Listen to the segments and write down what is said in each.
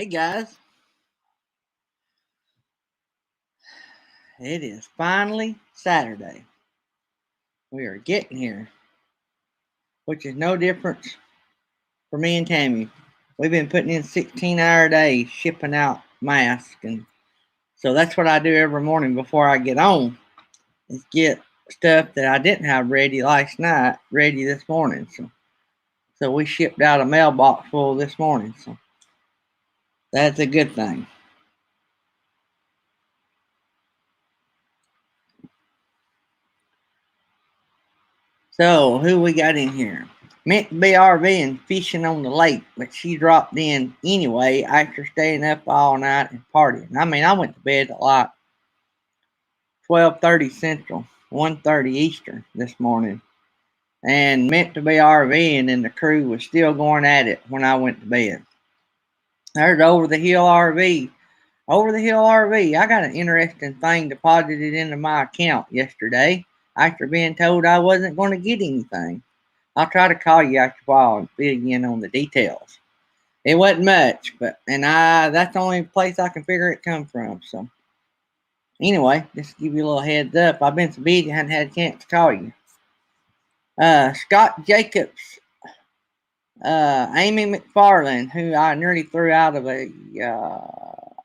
Hey guys, it is finally Saturday. We are getting here, which is no difference for me and Tammy. We've been putting in 16-hour days shipping out masks, and so that's what I do every morning before I get on, is get stuff that I didn't have ready last night ready this morning. So we shipped out a mailbox full this morning, so that's a good thing. So who we got in here? Meant to be RVing fishing on the lake, but she dropped in anyway after staying up all night and partying. I mean, I went to bed at like 12:30 Central, 1:30 Eastern this morning, and meant to be RVing, and the crew was still going at it when I went to bed. There's Over the Hill RV. Over the Hill RV. I got an interesting thing deposited into my account yesterday after being told I wasn't going to get anything. I'll try to call you after a while and fill you in on the details. It wasn't much, but that's the only place I can figure it come from. So anyway, just to give you a little heads up, I've been so busy I hadn't had a chance to call you. Scott Jacobs, Amy McFarland, who I nearly threw out of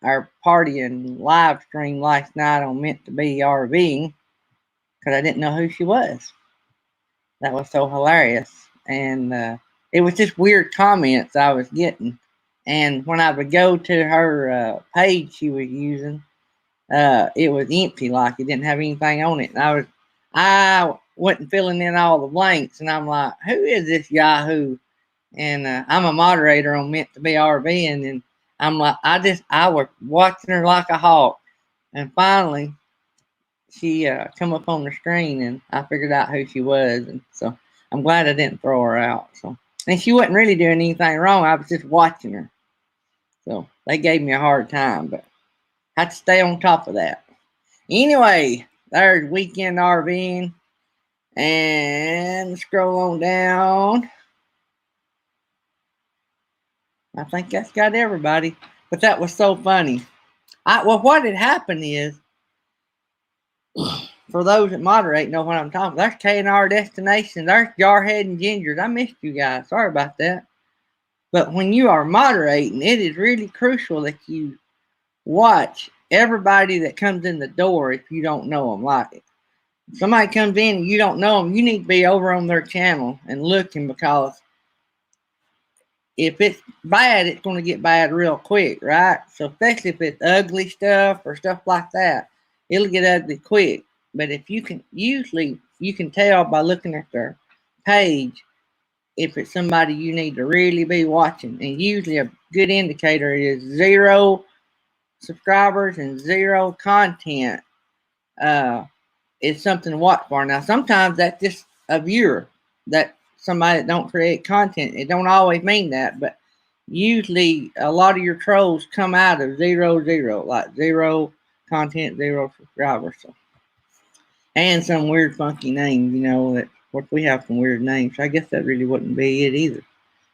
our party and live stream last night on Meant to Be RVing because I didn't know who she was. That was so hilarious. And it was just weird comments I was getting. And when I would go to her page she was using, it was empty, like it didn't have anything on it. And I wasn't filling in all the blanks, and I'm like, who is this Yahoo? And I'm a moderator on Meant to Be RVing, and I'm like, I was watching her like a hawk, and finally she come up on the screen, and I figured out who she was, and so I'm glad I didn't throw her out. So, and she wasn't really doing anything wrong. I was just watching her. So they gave me a hard time, but I had to stay on top of that. Anyway, there's Weekend RVing, and scroll on down. I think that's got everybody. But that was so funny. What had happened is, for those that moderate know what I'm talking about. There's K&R Destination. There's Jarhead and Gingers. I missed you guys. Sorry about that. But when you are moderating, it is really crucial that you watch everybody that comes in the door if you don't know them. Like, if somebody comes in and you don't know them, you need to be over on their channel and looking, because if it's bad, it's going to get bad real quick, right? So especially if it's ugly stuff or stuff like that, it'll get ugly quick. But if you can, usually you can tell by looking at their page if it's somebody you need to really be watching. And usually a good indicator is 0 subscribers and 0 content. Is something to watch for. Now, sometimes that's just a viewer, that somebody that don't create content. It don't always mean that, but usually a lot of your trolls come out of 0, like 0 content, 0 subscribers. So, and some weird funky names, that what we have some weird names. So I guess that really wouldn't be it either.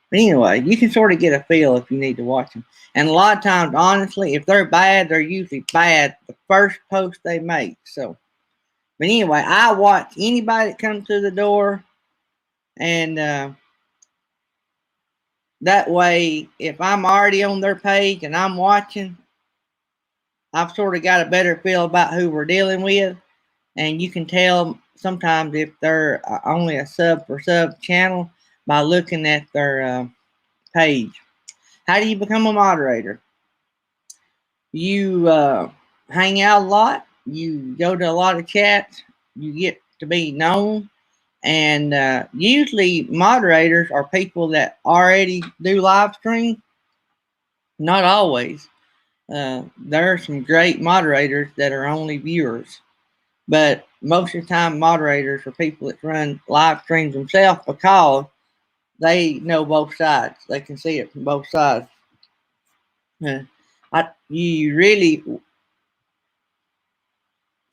But anyway, you can sort of get a feel if you need to watch them. And a lot of times, honestly, if they're bad, they're usually bad the first post they make. So, but anyway, I watch anybody that comes to the door, and that way, if I'm already on their page and I'm watching, I've sort of got a better feel about who we're dealing with, and you can tell sometimes if they're only a sub for sub channel by looking at their page. How do you become a moderator? You hang out a lot. You go to a lot of chats. You get to be known. And usually moderators are people that already do live stream. Not always. There are some great moderators that are only viewers. But most of the time, moderators are people that run live streams themselves because they know both sides. They can see it from both sides. You really,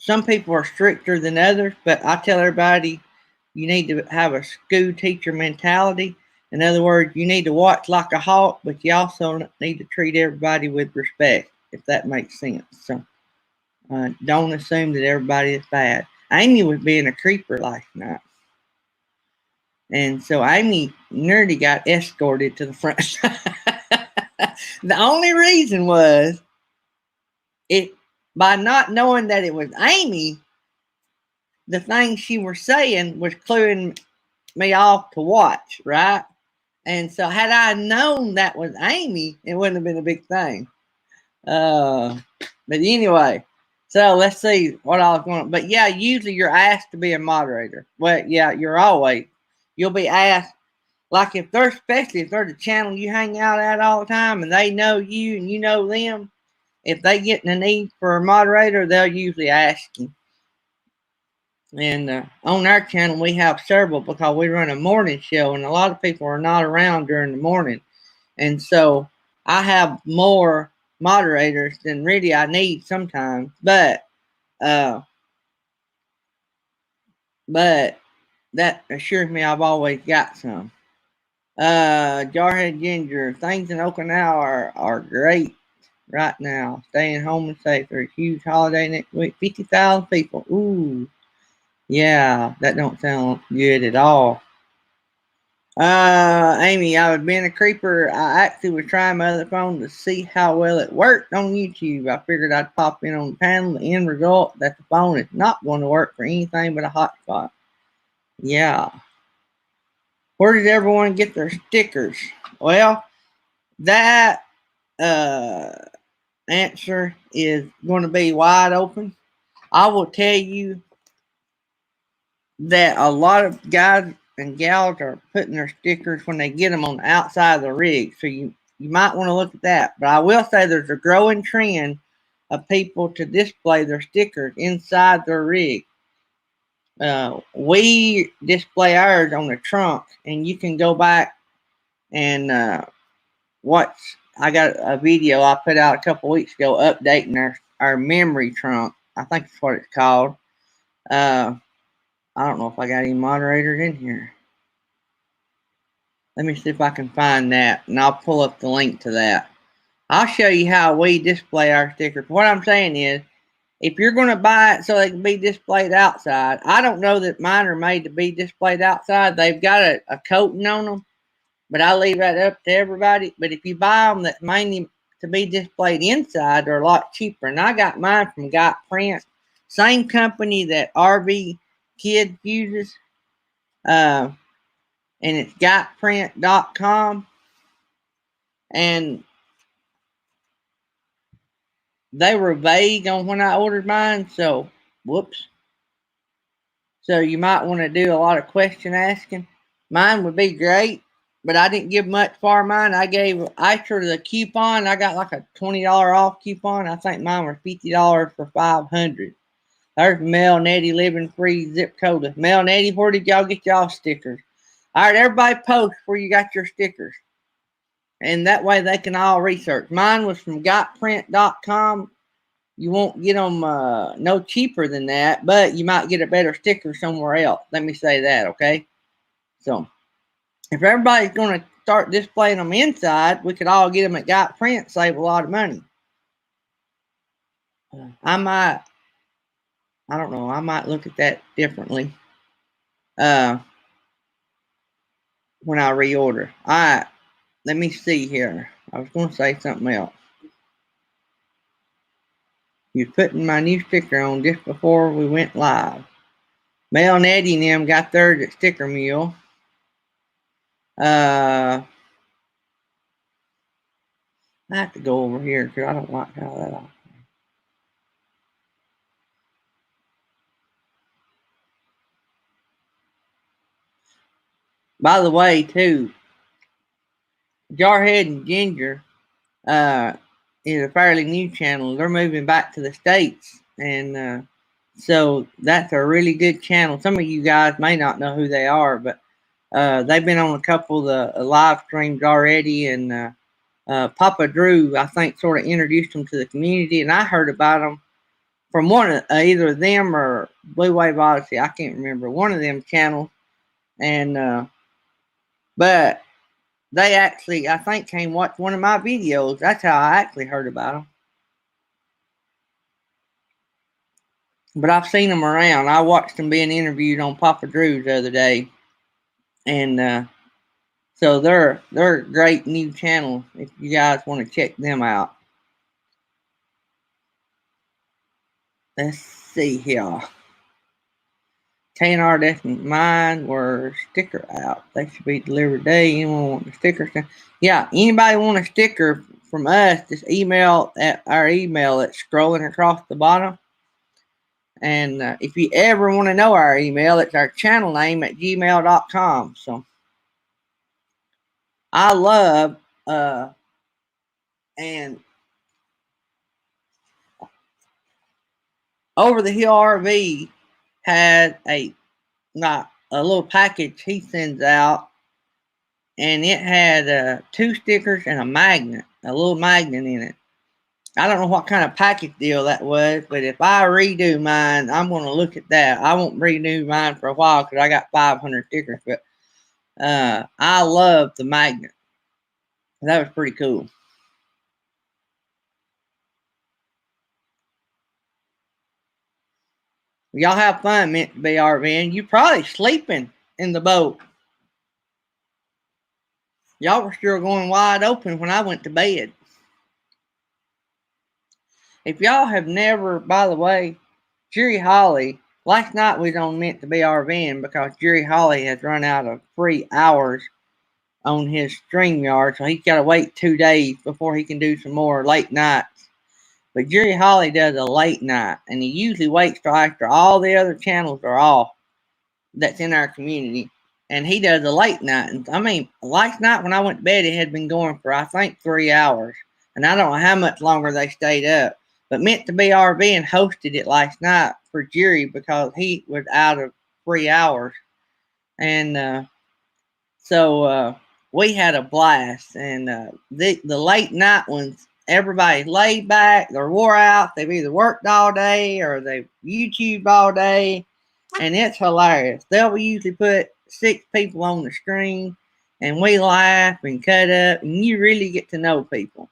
some people are stricter than others, but I tell everybody you need to have a school teacher mentality. In other words, you need to watch like a hawk, but you also need to treat everybody with respect, if that makes sense. So don't assume that everybody is bad. Amy was being a creeper last night. And so Amy nearly got escorted to the front. The only reason was it by not knowing that it was Amy, the things she was saying was cluing me off to watch, right? And so had I known that was Amy, it wouldn't have been a big thing. But anyway, so let's see what I was going to. But yeah, usually you're asked to be a moderator. Well, yeah, you'll be asked. Like especially if they're the channel you hang out at all the time and they know you and you know them, if they get in a need for a moderator, they'll usually ask you. And on our channel, we have several because we run a morning show and a lot of people are not around during the morning. And so I have more moderators than really I need sometimes. But that assures me I've always got some. Jarhead Ginger, things in Okinawa are great right now. Staying home and safe. There's a huge holiday next week. 50,000 people. Ooh. Yeah, that don't sound good at all. Amy, I was being a creeper. I actually was trying my other phone to see how well it worked on YouTube. I figured I'd pop in on the panel. The end result that the phone is not going to work for anything but a hotspot. Yeah. Where did everyone get their stickers? Well, that answer is going to be wide open. I will tell you that a lot of guys and gals are putting their stickers when they get them on the outside of the rig. So you might want to look at that. But I will say there's a growing trend of people to display their stickers inside their rig. We display ours on the trunk, and you can go back and watch. I got a video I put out a couple weeks ago updating our memory trunk. I think that's what it's called. I don't know if I got any moderators in here. Let me see if I can find that, and I'll pull up the link to that. I'll show you how we display our stickers. What I'm saying is, if you're going to buy it so they can be displayed outside, I don't know that mine are made to be displayed outside. They've got a coating on them, but I leave that up to everybody. But if you buy them that's mainly to be displayed inside, they're a lot cheaper. And I got mine from Got Print, same company that RV Kids uses. And it's gotprint.com. And they were vague on when I ordered mine, so whoops. So you might want to do a lot of question asking. Mine would be great, but I didn't give much for mine. I gave after the coupon, I got like a $20 off coupon. I think mine was $50 for 500. There's Mel Nettie living free zip code. Mel Nettie, where did y'all get y'all stickers? All right, everybody post where you got your stickers. And that way they can all research. Mine was from gotprint.com. You won't get them no cheaper than that, but you might get a better sticker somewhere else. Let me say that, okay? So, if everybody's going to start displaying them inside, we could all get them at Got Print, save a lot of money. I don't know, I might look at that differently when I reorder. All right, let me see here. I was going to say something else. You're putting my new sticker on just before we went live. Mel and Eddie and them got theirs at Sticker Mule. I have to go over here because I don't like how that off. By the way, too, Jarhead and Ginger is a fairly new channel. They're moving back to the States, and so that's a really good channel. Some of you guys may not know who they are, but they've been on a couple of the live streams already, and Papa Drew, I think, sort of introduced them to the community, and I heard about them from one of either them or Blue Wave Odyssey. I can't remember one of them channels, and but they actually, I think, came watch one of my videos. That's how I actually heard about them. But I've seen them around. I watched them being interviewed on Papa Drew's the other day, and so they're a great new channel if you guys want to check them out. Let's see here. KNR Destined Mine were sticker out. They should be delivered today. Anyone want the stickers? Yeah, anybody want a sticker from us, just email at our email that's scrolling across the bottom. And if you ever want to know our email, it's our channel name at gmail.com. So I love and Over the Hill RV had a little package he sends out, and it had 2 stickers and a magnet, a little magnet in it. I don't know what kind of package deal that was, but if I redo mine, I'm going to look at that. I won't redo mine for a while because I got 500 stickers, but I love the magnet. That was pretty cool. Y'all have fun, meant to be RVing. You probably sleeping in the boat. Y'all were still going wide open when I went to bed. If y'all have never, by the way, Jerry Holly, last night we was on Meant to Be RVing because Jerry Holly has run out of free hours on his StreamYard, so he's got to wait 2 days before he can do some more late nights. But Jerry Holly does a late night, and he usually waits till after all the other channels are off that's in our community, and he does a late night. And I mean, last night when I went to bed, it had been going for I think 3 hours, and I don't know how much longer they stayed up. But Meant to Be RVing hosted it last night for Jerry because he was out of 3 hours, and so we had a blast. And the late night ones, everybody's laid back, they're wore out, they've either worked all day or they've YouTubed all day, and it's hilarious. They'll usually put 6 people on the screen, and we laugh and cut up, and you really get to know people.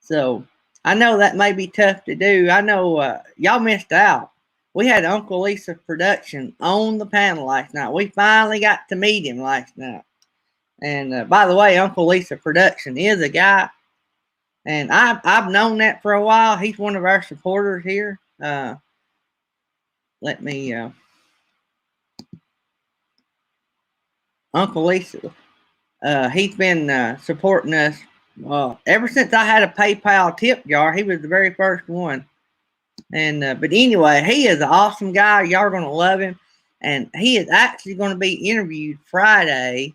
So I know that may be tough to do. I know y'all missed out. We had Uncle Lisa Production on the panel last night. We finally got to meet him last night. And by the way, Uncle Lisa Production is a guy, and I've known that for a while. He's one of our supporters here. Let me Uncle Lisa. He's been supporting us ever since I had a PayPal tip jar. He was the very first one. And but anyway, he is an awesome guy. Y'all are gonna love him, and he is actually going to be interviewed Friday.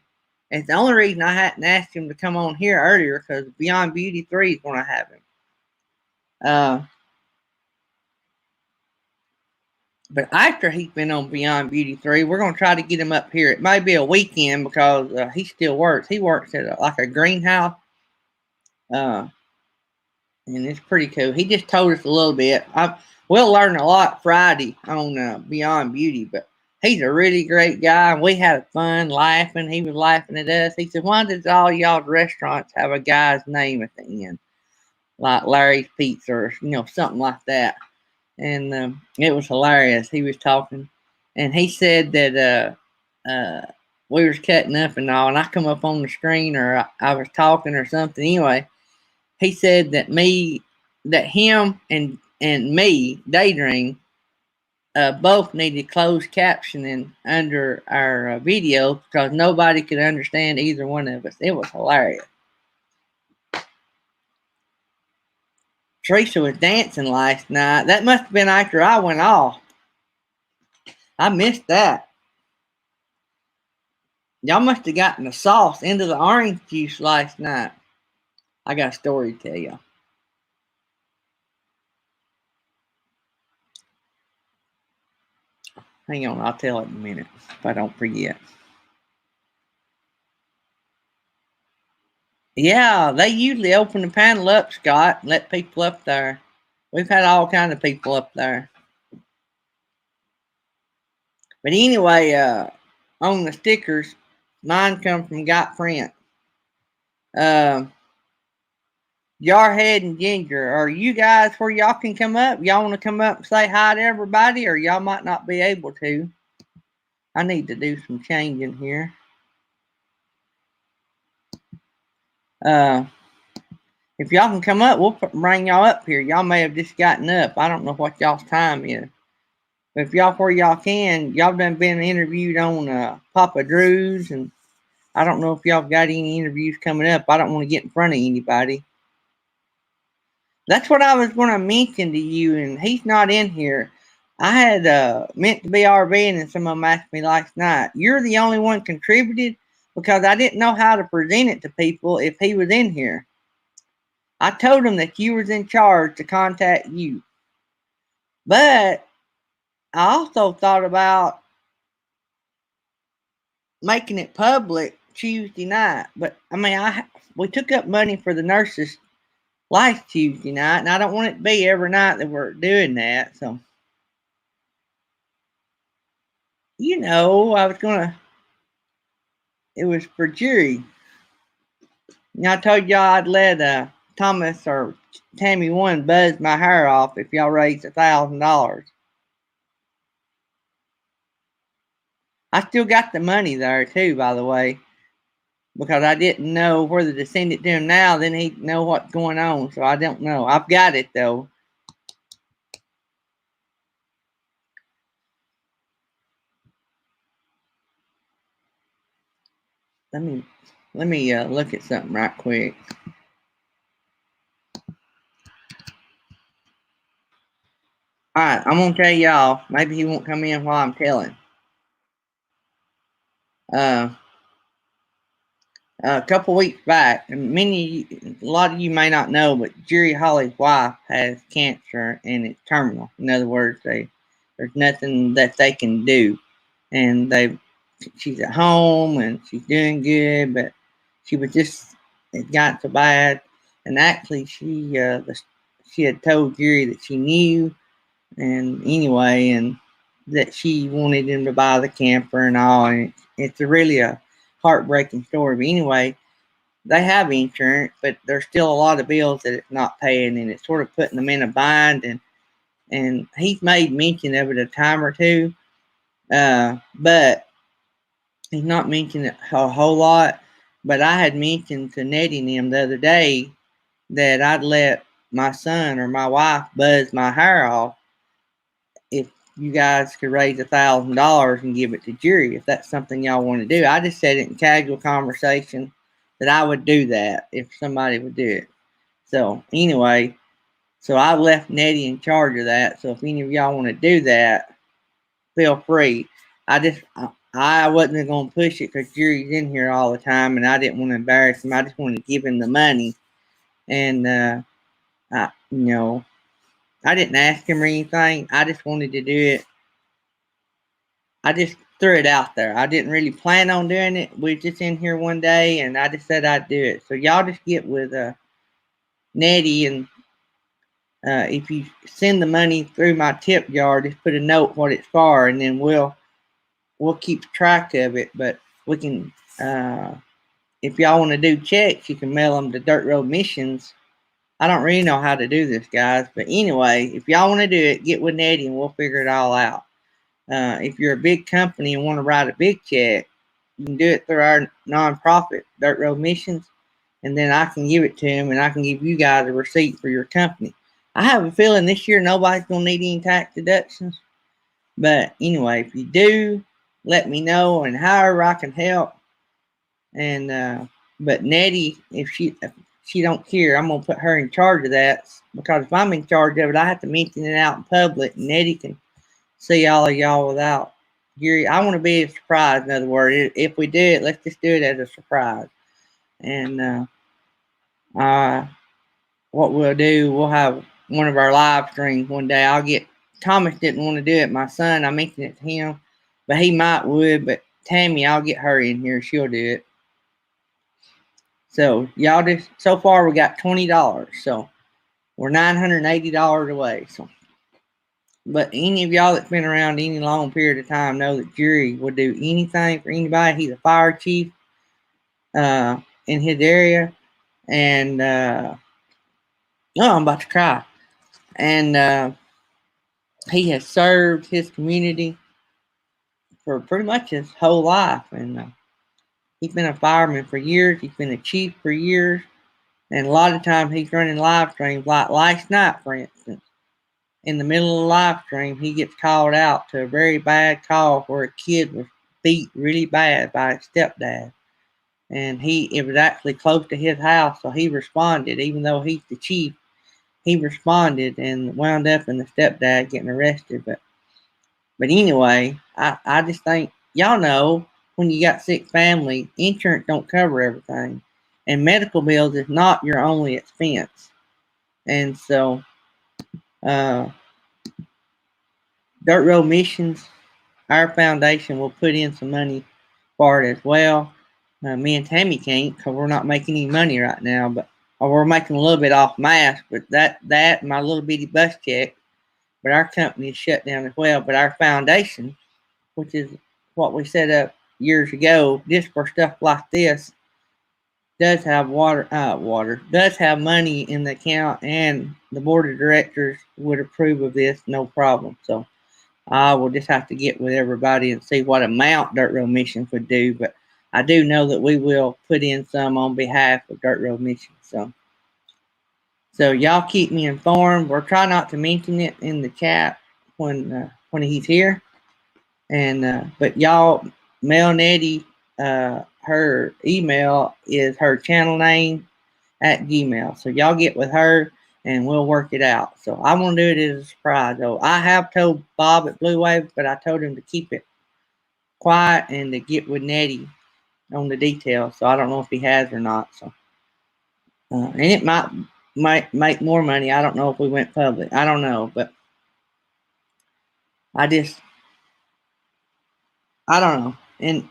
It's the only reason I hadn't asked him to come on here earlier because Beyond Beauty 3 is going to have him. But after he's been on Beyond Beauty 3, we're going to try to get him up here. It may be a weekend because he still works. He works at like a greenhouse. And it's pretty cool. He just told us a little bit. We'll learn a lot Friday on Beyond Beauty, but he's a really great guy. We had fun laughing. He was laughing at us. He said, "Why does all y'all's restaurants have a guy's name at the end? Like Larry's Pizza or, something like that." And it was hilarious. He was talking, and he said that we was cutting up and all, and I come up on the screen or I was talking or something. Anyway, he said that him and me, Daydream, both needed closed captioning under our video because nobody could understand either one of us. It was hilarious. Teresa was dancing last night. That must have been after I went off. I missed that. Y'all must have gotten the sauce into the orange juice last night. I got a story to tell you. Hang on, I'll tell it in a minute if I don't forget. Yeah, they usually open the panel up, Scott, and let people up there. We've had all kinds of people up there. But anyway, on the stickers, mine come from Got Print. Jarhead and Ginger, are you guys where y'all can come up? Y'all want to come up and say hi to everybody, or y'all might not be able to? I need to do some changing here. If y'all can come up, we'll bring y'all up here. Y'all may have just gotten up. I don't know what y'all's time is. But if y'all where y'all can, y'all done been interviewed on Papa Drew's, and I don't know if y'all got any interviews coming up. I don't want to get in front of anybody. That's what I was going to mention to you, and he's not in here. I had meant to be RVing, and some of them asked me last night. You're the only one contributed because I didn't know how to present it to people if he was in here. I told him that you was in charge to contact you. But I also thought about making it public Tuesday night. But I mean, we took up money for the nurses last Tuesday night, and I don't want it to be every night that we're doing that. So, I was gonna. It was for jury. I told y'all I'd let Thomas or Tammy one buzz my hair off if y'all raised $1,000. I still got the money there too, by the way, because I didn't know whether to send it to him now. Then he'd know what's going on, so I don't know. I've got it though. Let me look at something right quick. All right, I'm gonna tell y'all. Maybe he won't come in while I'm telling. A couple weeks back, and a lot of you may not know, but Jerry Holly's wife has cancer and it's terminal. In other words, there's nothing that they can do, and she's at home and she's doing good, but she was just it got so bad, and actually she had told Jerry that she knew, and anyway, and that she wanted him to buy the camper and all, and it's really a heartbreaking story. But anyway, they have insurance, but there's still a lot of bills that it's not paying, and it's sort of putting them in a bind. And he's made mention of it a time or two, but he's not mentioned it a whole lot. But I had mentioned to Nettie and him the other day that I'd let my son or my wife buzz my hair off if you guys could raise $1,000 and give it to Jerry, if that's something y'all want to do. I just said it in casual conversation that I would do that if somebody would do it. So anyway, so I left Nettie in charge of that. So if any of y'all want to do that, feel free. I wasn't going to push it because Jerry's in here all the time, and I didn't want to embarrass him. I just wanted to give him the money, and I didn't ask him or anything. I just wanted to do it. I just threw it out there. I didn't really plan on doing it. We were just in here one day, and I just said I'd do it. So y'all just get with Nettie, and if you send the money through my tip jar, just put a note what it's for, and then we'll keep track of it. But we can, if y'all want to do checks, you can mail them to Dirt Road Missions. I don't really know how to do this, guys. But anyway, if y'all want to do it, get with Nettie, and we'll figure it all out. If you're a big company and want to write a big check, you can do it through our nonprofit, Dirt Road Missions, and then I can give it to him, and I can give you guys a receipt for your company. I have a feeling this year nobody's going to need any tax deductions. But anyway, if you do, let me know, and however I can help. And but Nettie, if she don't care, I'm gonna put her in charge of that, because if I'm in charge of it, I have to mention it out in public, and Nettie can see all of y'all without Gary. I want to be a surprise. In other words, if we do it, let's just do it as a surprise. And what we'll do, we'll have one of our live streams one day. Thomas didn't want to do it. My son, I mentioned it to him, but he might would. But Tammy, I'll get her in here. She'll do it. So y'all just, so far we got $20. So we're $980 away. So, but any of y'all that's been around any long period of time know that Jerry would do anything for anybody. He's a fire chief in his area. And I'm about to cry. And he has served his community for pretty much his whole life. And he's been a fireman for years. He's been a chief for years. And a lot of times he's running live streams, like last night, for instance. In the middle of the live stream, he gets called out to a very bad call where a kid was beat really bad by his stepdad. And it was actually close to his house, so he responded, even though he's the chief. He responded and wound up in the stepdad getting arrested. But anyway, I just think y'all know when you got sick family, insurance don't cover everything. And medical bills is not your only expense. And so uh, Dirt Road Missions, our foundation will put in some money for it as well. Me and Tammy can't because we're not making any money right now, but or we're making a little bit off mask, but that and my little bitty bus check. But our company is shut down as well. But our foundation, which is what we set up years ago, just for stuff like this, does have does have money in the account, and the board of directors would approve of this, no problem. So I will just have to get with everybody and see what amount Dirt Road Missions would do. But I do know that we will put in some on behalf of Dirt Road Missions. So y'all keep me informed. We'll try not to mention it in the chat when he's here. And but y'all, Mel Nettie, her email is her channel name at Gmail. So y'all get with her and we'll work it out. So I want to do it as a surprise. Though I have told Bob at Blue Wave, but I told him to keep it quiet and to get with Nettie on the details. So I don't know if he has or not. So and it might make more money. I don't know if we went public. I don't know, but I just I don't know. And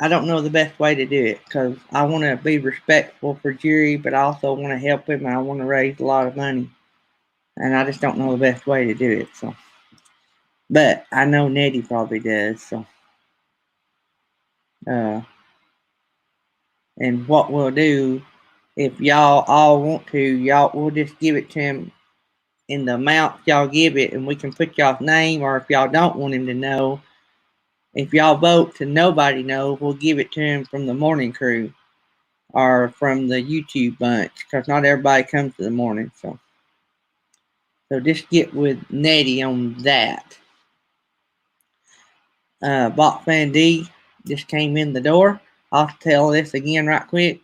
I don't know the best way to do it because I want to be respectful for Jerry, but I also want to help him and I want to raise a lot of money. And I just don't know the best way to do it. So, but I know Nettie probably does. So, uh, and what we'll do, if y'all all want to, y'all we'll just give it to him in the amount y'all give it, and we can put y'all's name. Or if y'all don't want him to know, if y'all vote to nobody know, we'll give it to him from the morning crew or from the YouTube bunch because not everybody comes to the morning. So just get with Nettie on that. Bot Fan D just came in the door. I'll tell this again right quick.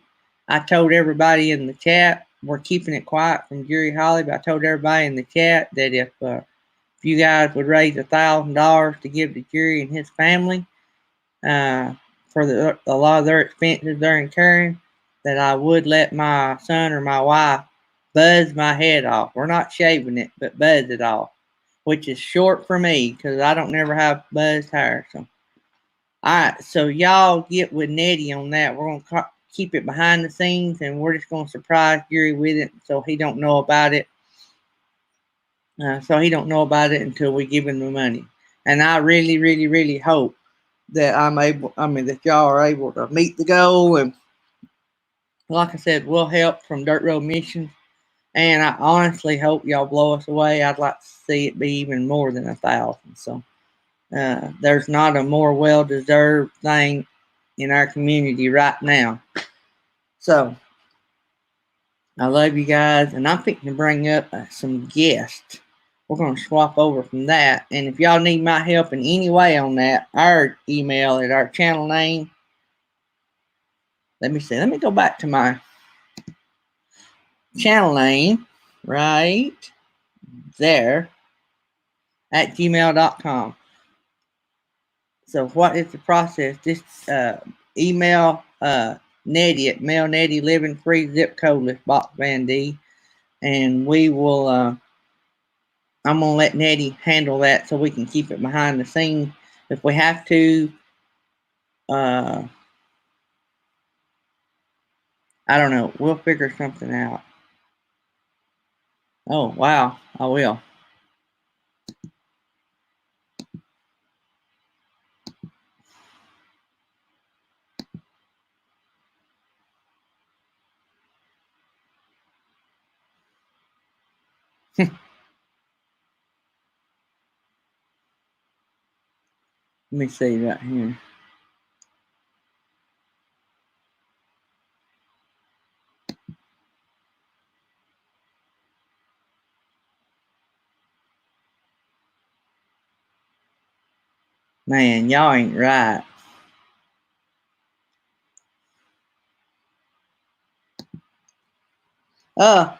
I told everybody in the chat, we're keeping it quiet from Jerry Holly, but I told everybody in the chat that if you guys would raise $1,000 to give to Jerry and his family for a lot of their expenses they're incurring, that I would let my son or my wife buzz my head off. We're not shaving it, but buzz it off, which is short for me because I don't never have buzzed hair. So, all right, so y'all get with Nettie on that. We're gonna keep it behind the scenes, and we're just gonna surprise Gary with it, so he don't know about it. So he don't know about it until we give him the money. And I really, really, really hope that that y'all are able to meet the goal. And like I said, we'll help from Dirt Road Missions. And I honestly hope y'all blow us away. I'd like to see it be even more than 1,000. So there's not a more well-deserved thing in our community right now. So I love you guys, and I'm thinking to bring up some guests. We're going to swap over from that. And if y'all need my help in any way on that, our email at our channel name. Let me see. Let me go back to my channel name right there at gmail.com. So what is the process? Just email Nettie at Mail Nettie Living Free Zip Codeless Box Van D, and we will. I'm gonna let Nettie handle that so we can keep it behind the scenes if we have to. I don't know. We'll figure something out. Oh wow, I will. Let me see right here. Man, y'all ain't right. Uh,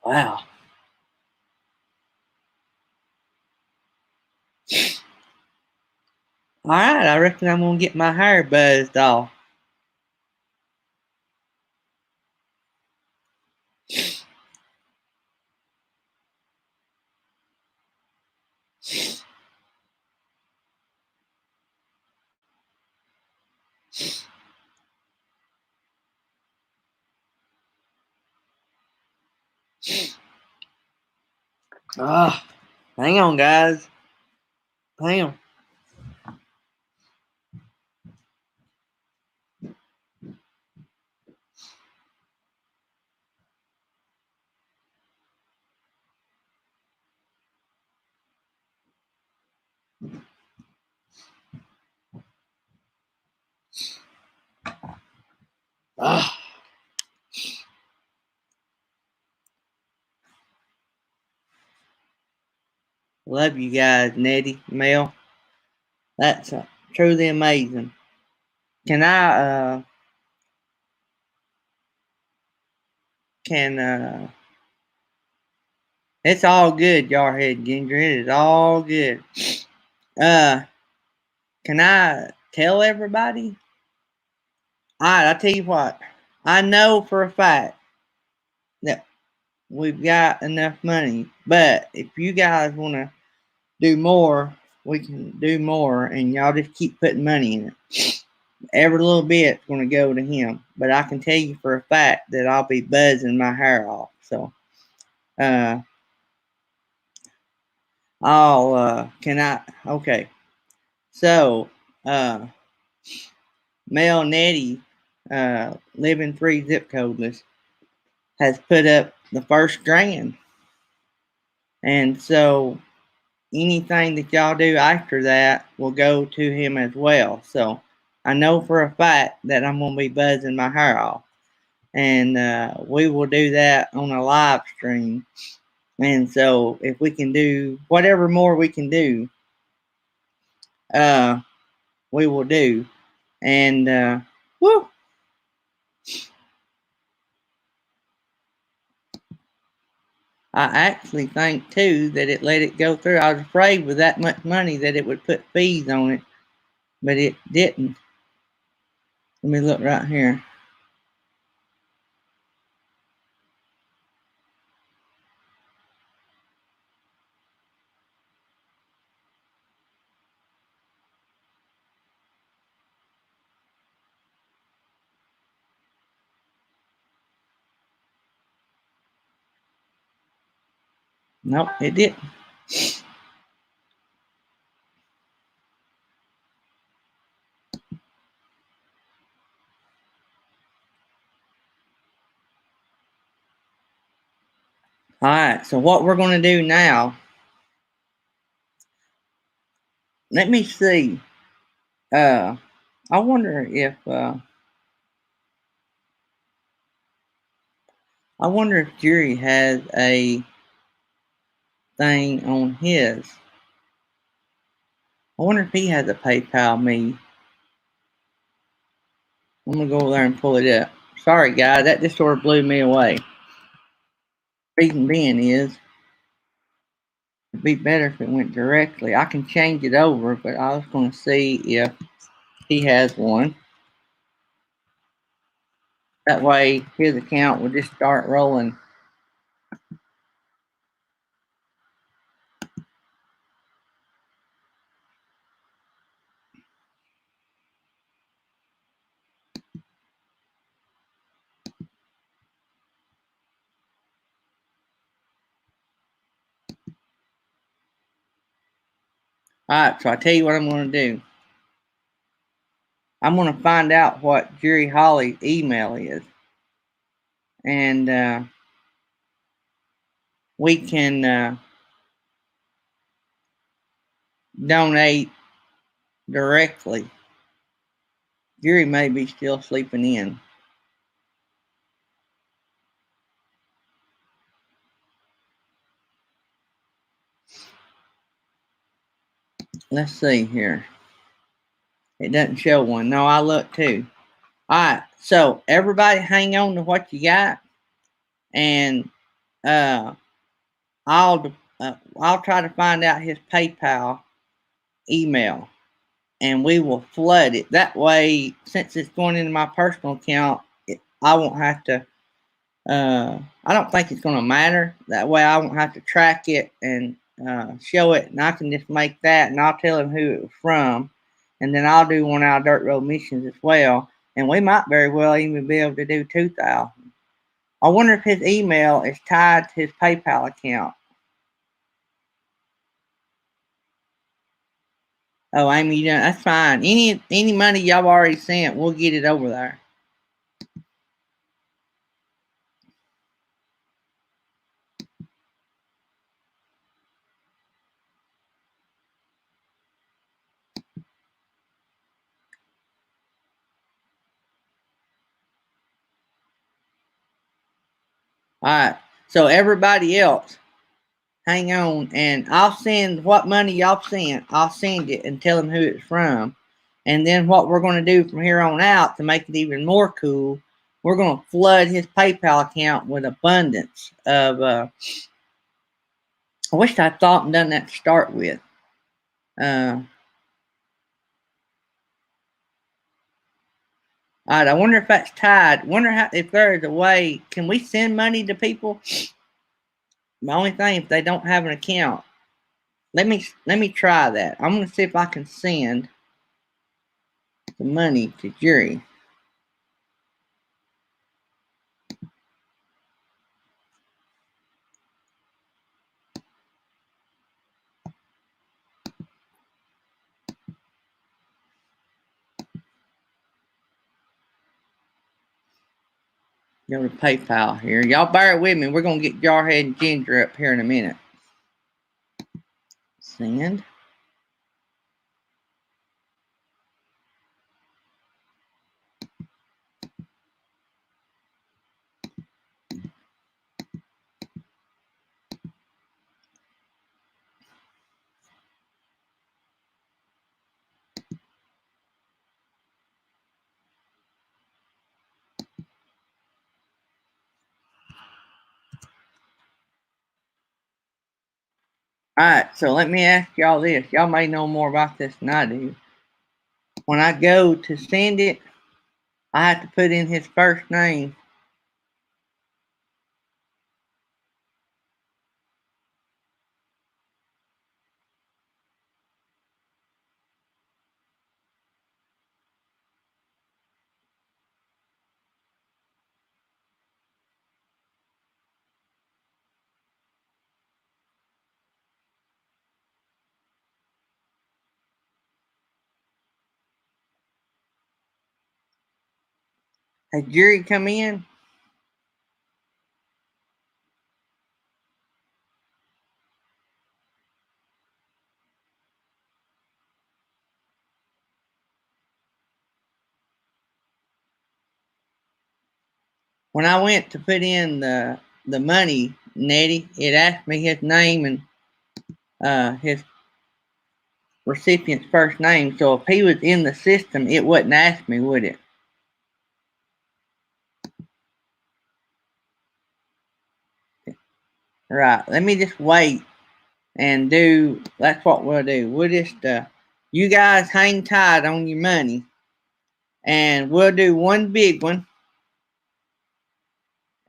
wow. All right, I reckon I'm gonna get my hair buzzed off. Ah, hang on, guys. Hang on. Ah. Love you guys, Nettie, Mel. That's truly amazing. Can I, it's all good, Jarhead Ginger. It is all good. Uh, can I tell everybody? Alright, I'll tell you what. I know for a fact that we've got enough money, but if you guys want to do more, we can do more, and y'all just keep putting money in it. Every little bit's going to go to him, but I can tell you for a fact that I'll be buzzing my hair off. So, can I? Okay. So, Mel Nettie, living free zip codeless, has put up the first grand, and so anything that y'all do after that will go to him as well. So I know for a fact that I'm gonna be buzzing my hair off, and we will do that on a live stream. And so if we can do whatever more we can do, uh, we will do. And whoo. I actually think too that it let it go through. I was afraid with that much money that it would put fees on it, but it didn't. Let me look right here. Nope, it didn't. All right, so what we're going to do now, let me see. I wonder if Jerry has a thing on his. I wonder if he has a PayPal me. I'm gonna go over there and pull it up. Sorry, guys, that just sort of blew me away. Reason being is it'd be better if it went directly. I can change it over, but I was going to see if he has one. That way, his account will just start rolling. All right, so I tell you what I'm going to do. I'm going to find out what Jerry Holly's email is. and we can donate directly. Jerry may be still sleeping in. Let's see here. It doesn't show one. No, I look too. All right. So everybody hang on to what you got, and uh, I'll try to find out his PayPal email, and we will flood it. That way, since it's going into my personal account, I won't have to. I don't think it's going to matter. That way, I won't have to track it and show it, and I can just make that, and I'll tell him who it was from, and then I'll do one of our dirt road missions as well, and we might very well even be able to do 2,000. I wonder if his email is tied to his PayPal account. Oh, Amy, you done, that's fine. Any money y'all already sent, we'll get it over there. All right. So everybody else, hang on, and I'll send what money y'all sent. I'll send it and tell them who it's from. And then what we're going to do from here on out to make it even more cool, we're going to flood his PayPal account with abundance of. I wish I thought and done that to start with. All right. I wonder if that's tied. Wonder how if there's a way. Can we send money to people? The only thing if they don't have an account. Let me try that. I'm gonna see if I can send the money to Jerry. Go to PayPal here. Y'all bear with me. We're gonna get Jarhead and Ginger up here in a minute. Send. Alright, so let me ask y'all this. Y'all may know more about this than I do. When I go to send it, I have to put in his first name. Has Jerry come in? When I went to put in the money, Nettie, it asked me his name and his recipient's first name. So if he was in the system, it wouldn't ask me, would it? Right. Let me just wait and do. That's what we'll do. We'll just you guys hang tight on your money, and we'll do one big one,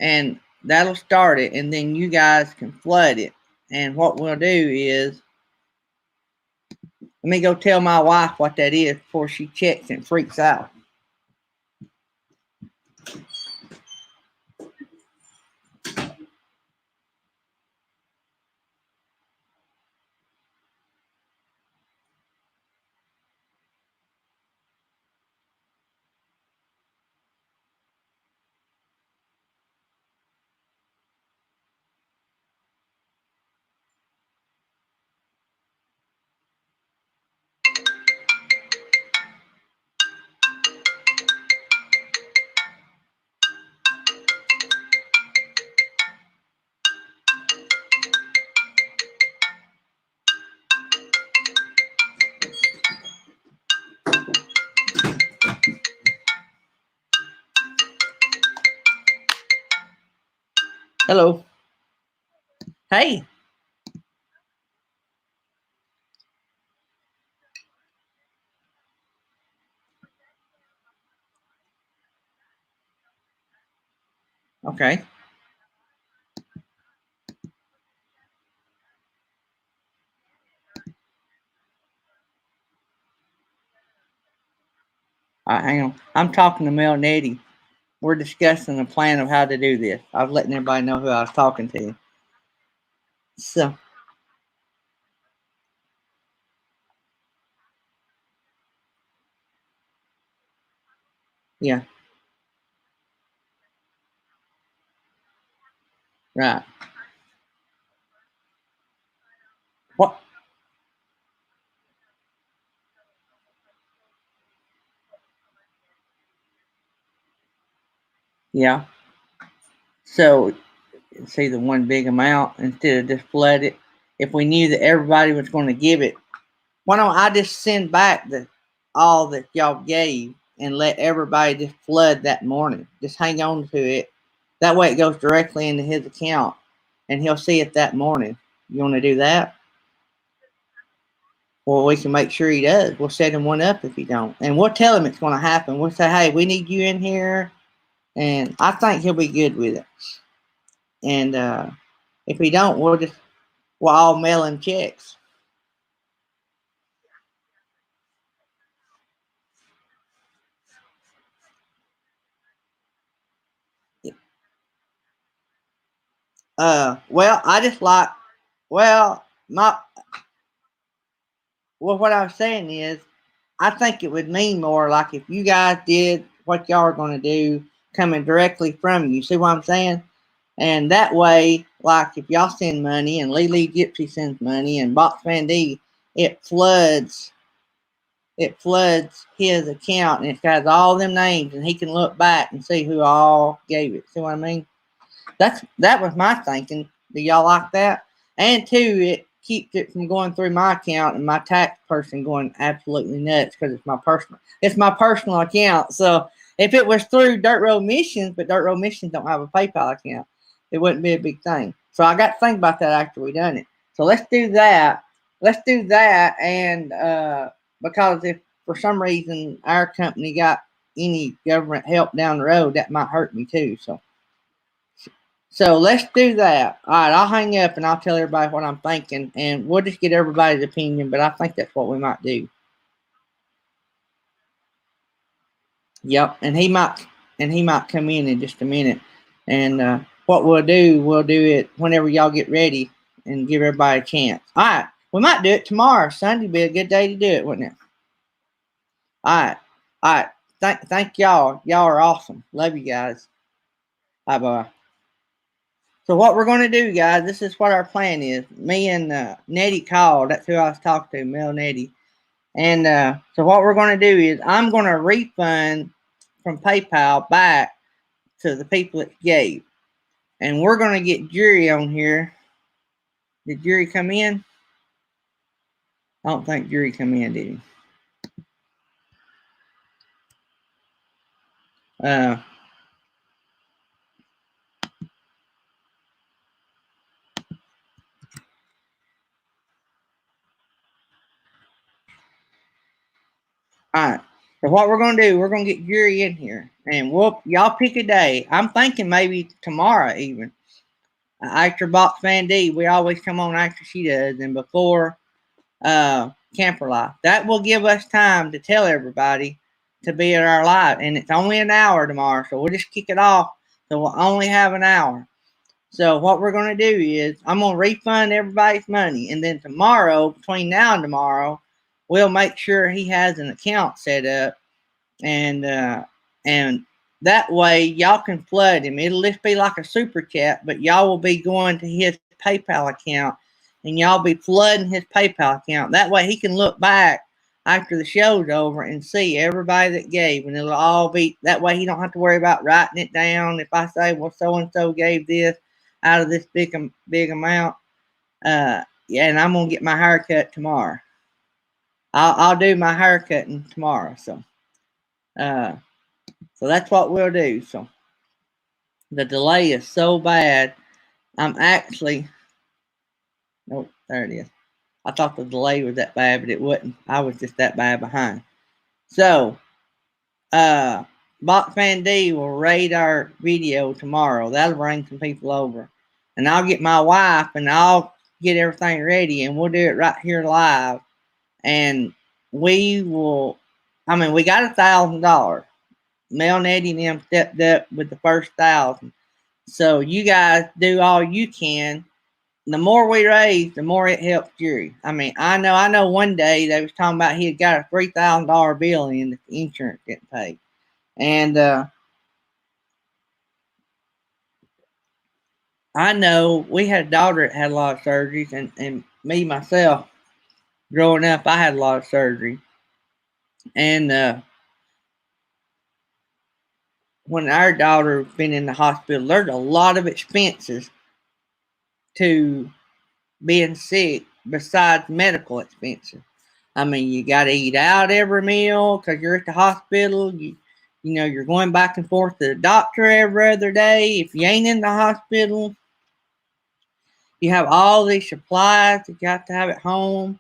and that'll start it, and then you guys can flood it. And what we'll do is, let me go tell my wife what that is before she checks and freaks out. Hello. Hey. Okay. All right, hang on. I'm talking to Mel and Eddie. We're discussing a plan of how to do this. I was letting everybody know who I was talking to. So, yeah, right. What? Yeah. So, it's either one big amount instead of just flood it. If we knew that everybody was going to give it, why don't I just send back the all that y'all gave and let everybody just flood that morning? Just hang on to it. That way it goes directly into his account and he'll see it that morning. You want to do that? Well, we can make sure he does. We'll set him one up if he don't. And we'll tell him it's going to happen. We'll say, hey, we need you in here. And I think he'll be good with it. And if he don't, we'll all mail him checks. Well, I just like, well, what I was saying is, I think it would mean more like if you guys did what y'all are going to do coming directly from you. See what I'm saying? And that way, like if y'all send money and Lee Gypsy sends money and Box Van D, it floods his account and it has all them names and he can look back and see who all gave it. See what I mean? That was my thinking. Do y'all like that? And two, it keeps it from going through my account and my tax person going absolutely nuts because it's my personal account. So if it was through Dirt Road Missions, but Dirt Road Missions don't have a PayPal account, it wouldn't be a big thing. So I got to think about that after we done it. So let's do that. Let's do that, and because if for some reason our company got any government help down the road, that might hurt me too. So let's do that. All right, I'll hang up and I'll tell everybody what I'm thinking, and we'll just get everybody's opinion. But I think that's what we might do. Yep, and he might come in just a minute. And what we'll do it whenever y'all get ready and give everybody a chance. All right, we might do it tomorrow. Sunday be a good day to do it, wouldn't it? All right, all right. Thank y'all. Y'all are awesome. Love you guys. Bye bye. So what we're going to do, guys, this is what our plan is. Me and Nettie called. That's who I was talking to, Mel Nettie. And so what we're going to do is I'm going to refund from PayPal back to the people that gave. And we're going to get Jury on here. Did Jury come in? I don't think Jury come in, did he? Uh, all right. So what we're going to do, we're going to get Jury in here. And y'all pick a day. I'm thinking maybe tomorrow even. After Box Van D, we always come on after she does. And before Camper Life. That will give us time to tell everybody to be at our live. And it's only an hour tomorrow, so we'll just kick it off. So we'll only have an hour. So what we're going to do is I'm going to refund everybody's money. And then tomorrow, between now and tomorrow, we'll make sure he has an account set up. And that way y'all can flood him. It'll just be like a super chat, but y'all will be going to his PayPal account and y'all be flooding his PayPal account. That way he can look back after the show's over and see everybody that gave, and it'll all be that way. He don't have to worry about writing it down. If I say, well, so and so gave this out of this big amount, yeah, and I'm gonna get my haircut tomorrow. I'll do my haircutting tomorrow. Uh, so that's what we'll do. So the delay is so bad. I'm actually, nope, there it is. I thought the delay was that bad, but it wasn't. I was just that bad behind. So, Box Fan D will rate our video tomorrow. That'll bring some people over. And I'll get my wife and I'll get everything ready and we'll do it right here live. And we will, we got $1,000. Mel, Nettie, and them stepped up with the first 1,000. So you guys do all you can. The more we raise, the more it helps Jerry. I know one day they was talking about he had got a $3,000 bill in that the insurance didn't pay. And I know we had a daughter that had a lot of surgeries, and me myself, growing up, I had a lot of surgery. And when our daughter been in the hospital, there's a lot of expenses to being sick besides medical expenses. You got to eat out every meal because you're at the hospital. You're going back and forth to the doctor every other day. If you ain't in the hospital, you have all these supplies that you got to have at home.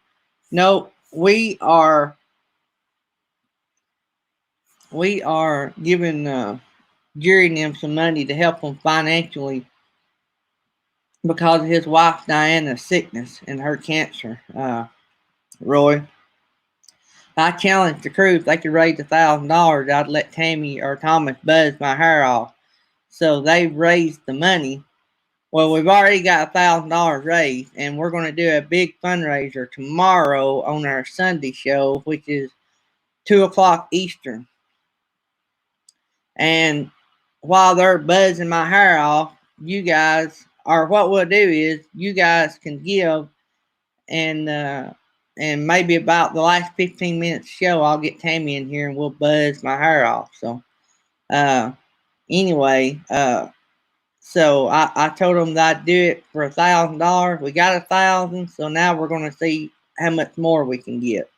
No, we are giving Jerry and them some money to help them financially because of his wife Diana's sickness and her cancer. Roy, I challenged the crew if they could raise $1,000, I'd let Tammy or Thomas buzz my hair off. So they raised the money. Well, we've already got $1,000 raised, and we're going to do a big fundraiser tomorrow on our Sunday show, which is 2:00 Eastern. And while they're buzzing my hair off, you guys, or what we'll do is you guys can give, and maybe about the last 15 minutes show, I'll get Tammy in here and we'll buzz my hair off. So, anyway, so I told them that I'd do it for $1,000. We got 1,000, so now we're going to see how much more we can get.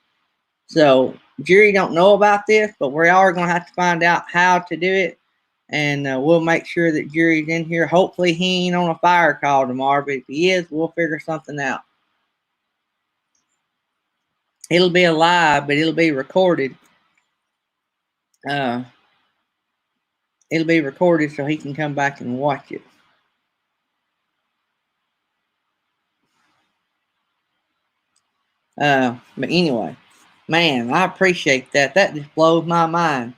So Jerry don't know about this, but we are going to have to find out how to do it, and we'll make sure that Jerry's in here. Hopefully he ain't on a fire call tomorrow, but if he is, we'll figure something out. It'll be alive, but it'll be recorded. It'll be recorded so he can come back and watch it. But anyway, man, I appreciate that. That just blows my mind.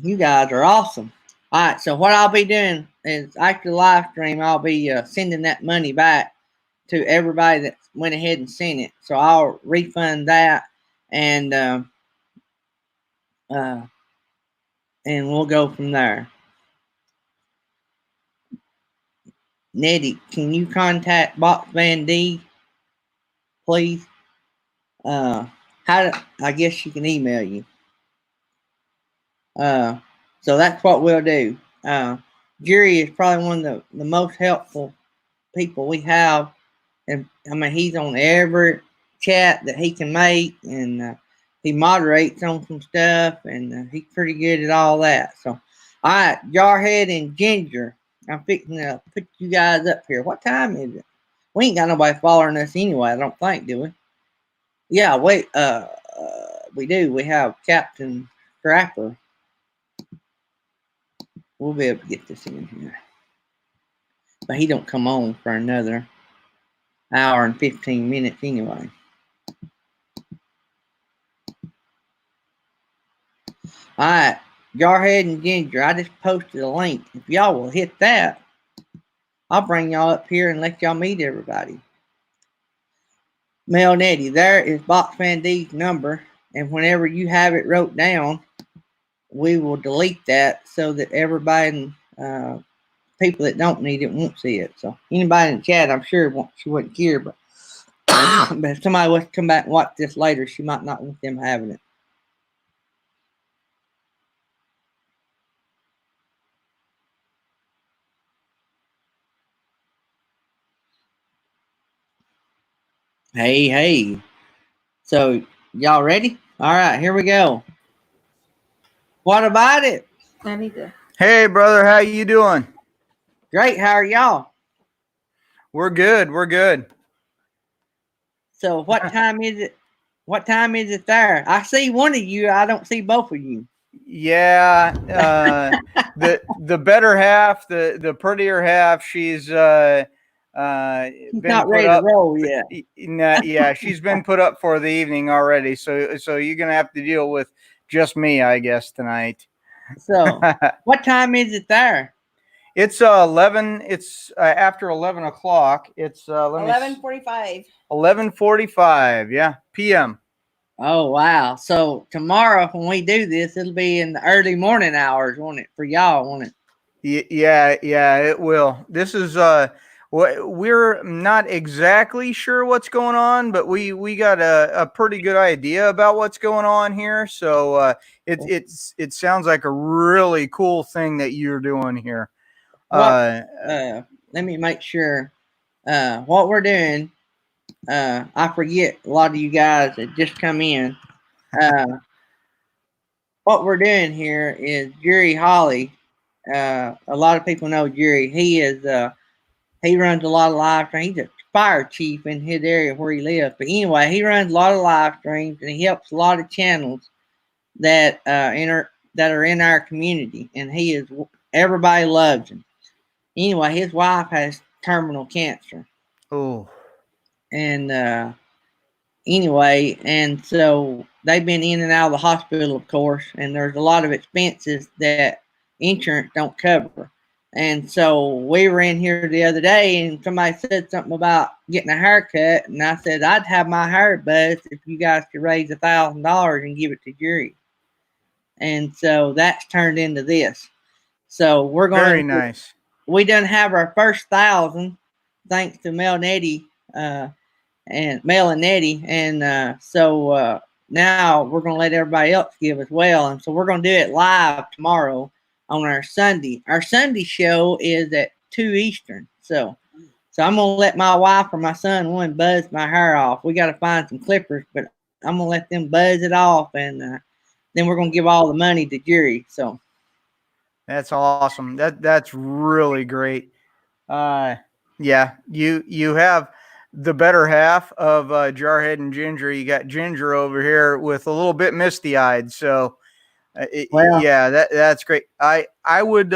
You guys are awesome. All right, so what I'll be doing is after the live stream, I'll be sending that money back to everybody that went ahead and sent it. So I'll refund that, and we'll go from there. Nettie, can you contact Box Fan D, please? I guess she can email you. So that's what we'll do. Jerry is probably one of the most helpful people we have, and he's on every chat that he can make, and he moderates on some stuff, and he's pretty good at all that. So, all right, Jarhead and Ginger, I'm fixing to put you guys up here. What time is it? We ain't got nobody following us anyway, I don't think, do we? Yeah, wait, we do. We have Captain Scrapper. We'll be able to get this in here. But he don't come on for another hour and 15 minutes anyway. Alright, Jarhead and Ginger, I just posted a link. If y'all will hit that, I'll bring y'all up here and let y'all meet everybody. Mel Nettie, there is Box Fan D's number, and whenever you have it wrote down, we will delete that so that everybody, people that don't need it won't see it. So anybody in the chat, I'm sure she wouldn't care, but but if somebody wants to come back and watch this later, she might not want them having it. Hey. So y'all ready? All right, here we go. What about it? I need to. Hey, brother, how you doing? Great. How are y'all? We're good. We're good. So what time is it? What time is it there? I see one of you. I don't see both of you. Yeah. The better half, the prettier half, she's He's been not put ready to up. roll yet. Yeah, she's been put up for the evening already. So you're gonna have to deal with just me, I guess, tonight. So what time is it there? It's 11. It's after 11 o'clock. It's 11:45. 11:45. Yeah, p.m. Oh wow! So tomorrow when we do this, it'll be in the early morning hours, won't it? For y'all, won't it? Yeah, it will. This is we're not exactly sure what's going on, but we got a pretty good idea about what's going on here. So it sounds like a really cool thing that you're doing here. What? Let me make sure. What we're doing. I forget a lot of you guys that just come in. What we're doing here is Jerry Holly. A lot of people know Jerry. He runs a lot of live streams. He's a fire chief in his area where he lives. But anyway, he runs a lot of live streams and he helps a lot of channels that that are in our community. And everybody loves him. Anyway, his wife has terminal cancer. Oh. And anyway, and so they've been in and out of the hospital, of course, and there's a lot of expenses that insurance don't cover. And so we were in here the other day and somebody said something about getting a haircut. And I said, I'd have my hair buzzed if you guys could raise $1,000 and give it to Jerry. And so that's turned into this. So we're going very nice. We done have our first 1,000 thanks to Mel and Eddie, and Mel and Eddie. And so now we're going to let everybody else give as well. And so we're going to do it live tomorrow on our Sunday. Our Sunday show is at 2 Eastern. So I'm going to let my wife or my son one buzz my hair off. We got to find some clippers, but I'm going to let them buzz it off. And then we're going to give all the money to Jerry. So that's awesome. That's really great. Yeah, you have the better half of Jarhead and Ginger. You got Ginger over here with a little bit misty eyed. So yeah, that's great. I would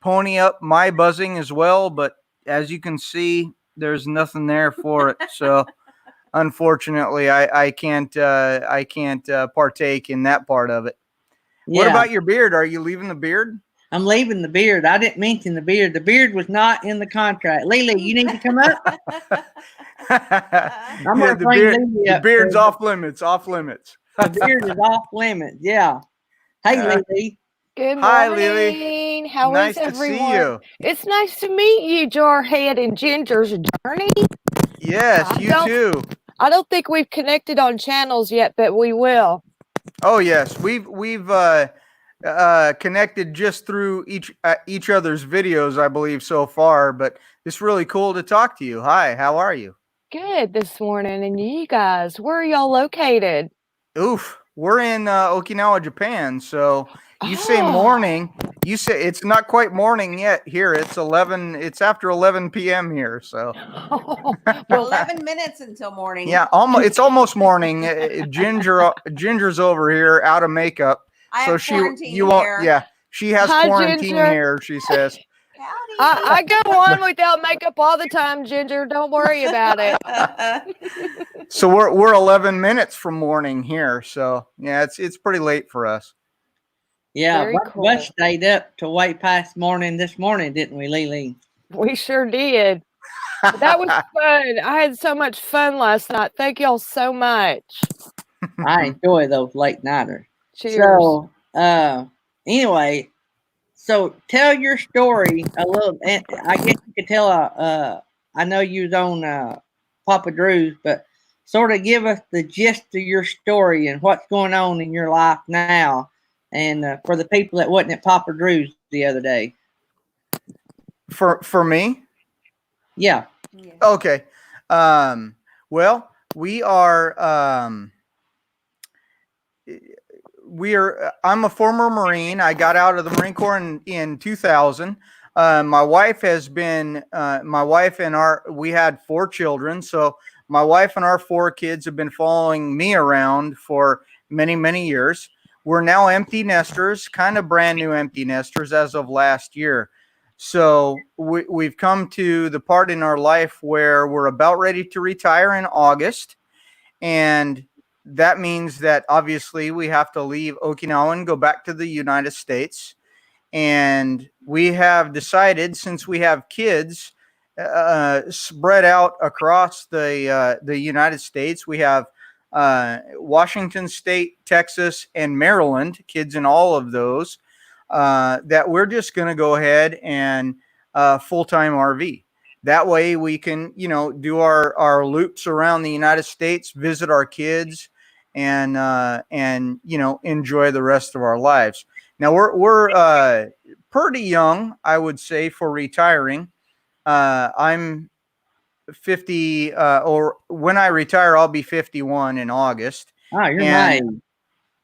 pony up my buzzing as well, but as you can see, there's nothing there for it. So unfortunately, I can't partake in that part of it. Yeah. What about your beard? Are you leaving the beard? I'm leaving the beard. I didn't mention the beard. The beard was not in the contract. Lily, you need to come up. I'm gonna bring Lily up. The beard's off limits. Off limits. The beard is off limits. Yeah. Hey, Lily. Good morning. Hi, Lily. How nice is everyone? To see you. It's nice to meet you, Jarhead and Ginger's Journey. Yes, you too. I don't think we've connected on channels yet, but we will. Oh yes, we've connected just through each other's videos, I believe, so far. But it's really cool to talk to you. Hi, how are you? Good this morning. And you guys, where are y'all located? Oof, we're in Okinawa, Japan. So you say morning. You say it's not quite morning yet here. It's 11. It's after 11 p.m. here. So well, 11 minutes until morning. Yeah, almost. It's almost morning. Ginger's over here out of makeup. I have quarantine hair. Yeah, she has quarantine hair. She says. I go on without makeup all the time, Ginger. Don't worry about it. So we're 11 minutes from morning here. So yeah, it's pretty late for us. Yeah, we stayed up to way past morning this morning, didn't we, Lily? We sure did. That was fun. I had so much fun last night. Thank y'all so much. I enjoy those late nighters. Cheers. So anyway, so tell your story a little. And I guess you could tell. I know you was on Papa Drew's, but sort of give us the gist of your story and what's going on in your life now. And for the people that wasn't at Papa Drew's the other day. For me? Yeah. Okay. Well, we are I'm a former Marine. I got out of the Marine Corps in 2000. My wife has been, we had 4 children. So my wife and our 4 kids have been following me around for many, many years. We're now empty nesters, kind of brand new empty nesters as of last year. So we've come to the part in our life where we're about ready to retire in August. And that means that obviously we have to leave Okinawa and go back to the United States. And we have decided, since we have kids spread out across the United States, we have Washington State, Texas, and Maryland, kids in all of those, that we're just going to go ahead and full-time RV. That way we can, do our loops around the United States, visit our kids, and enjoy the rest of our lives. Now we're pretty young, I would say, for retiring. I'm 50, or when I retire, I'll be 51 in August. Oh, you're my age.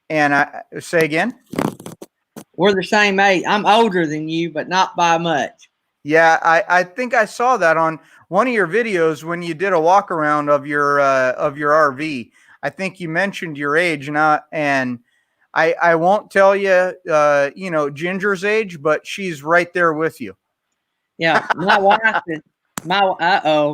And I say again? We're the same age. I'm older than you, but not by much. Yeah, I think I saw that on one of your videos when you did a walk around of your RV. I think you mentioned your age, and I won't tell you, Ginger's age, but she's right there with you. Yeah, my wife is.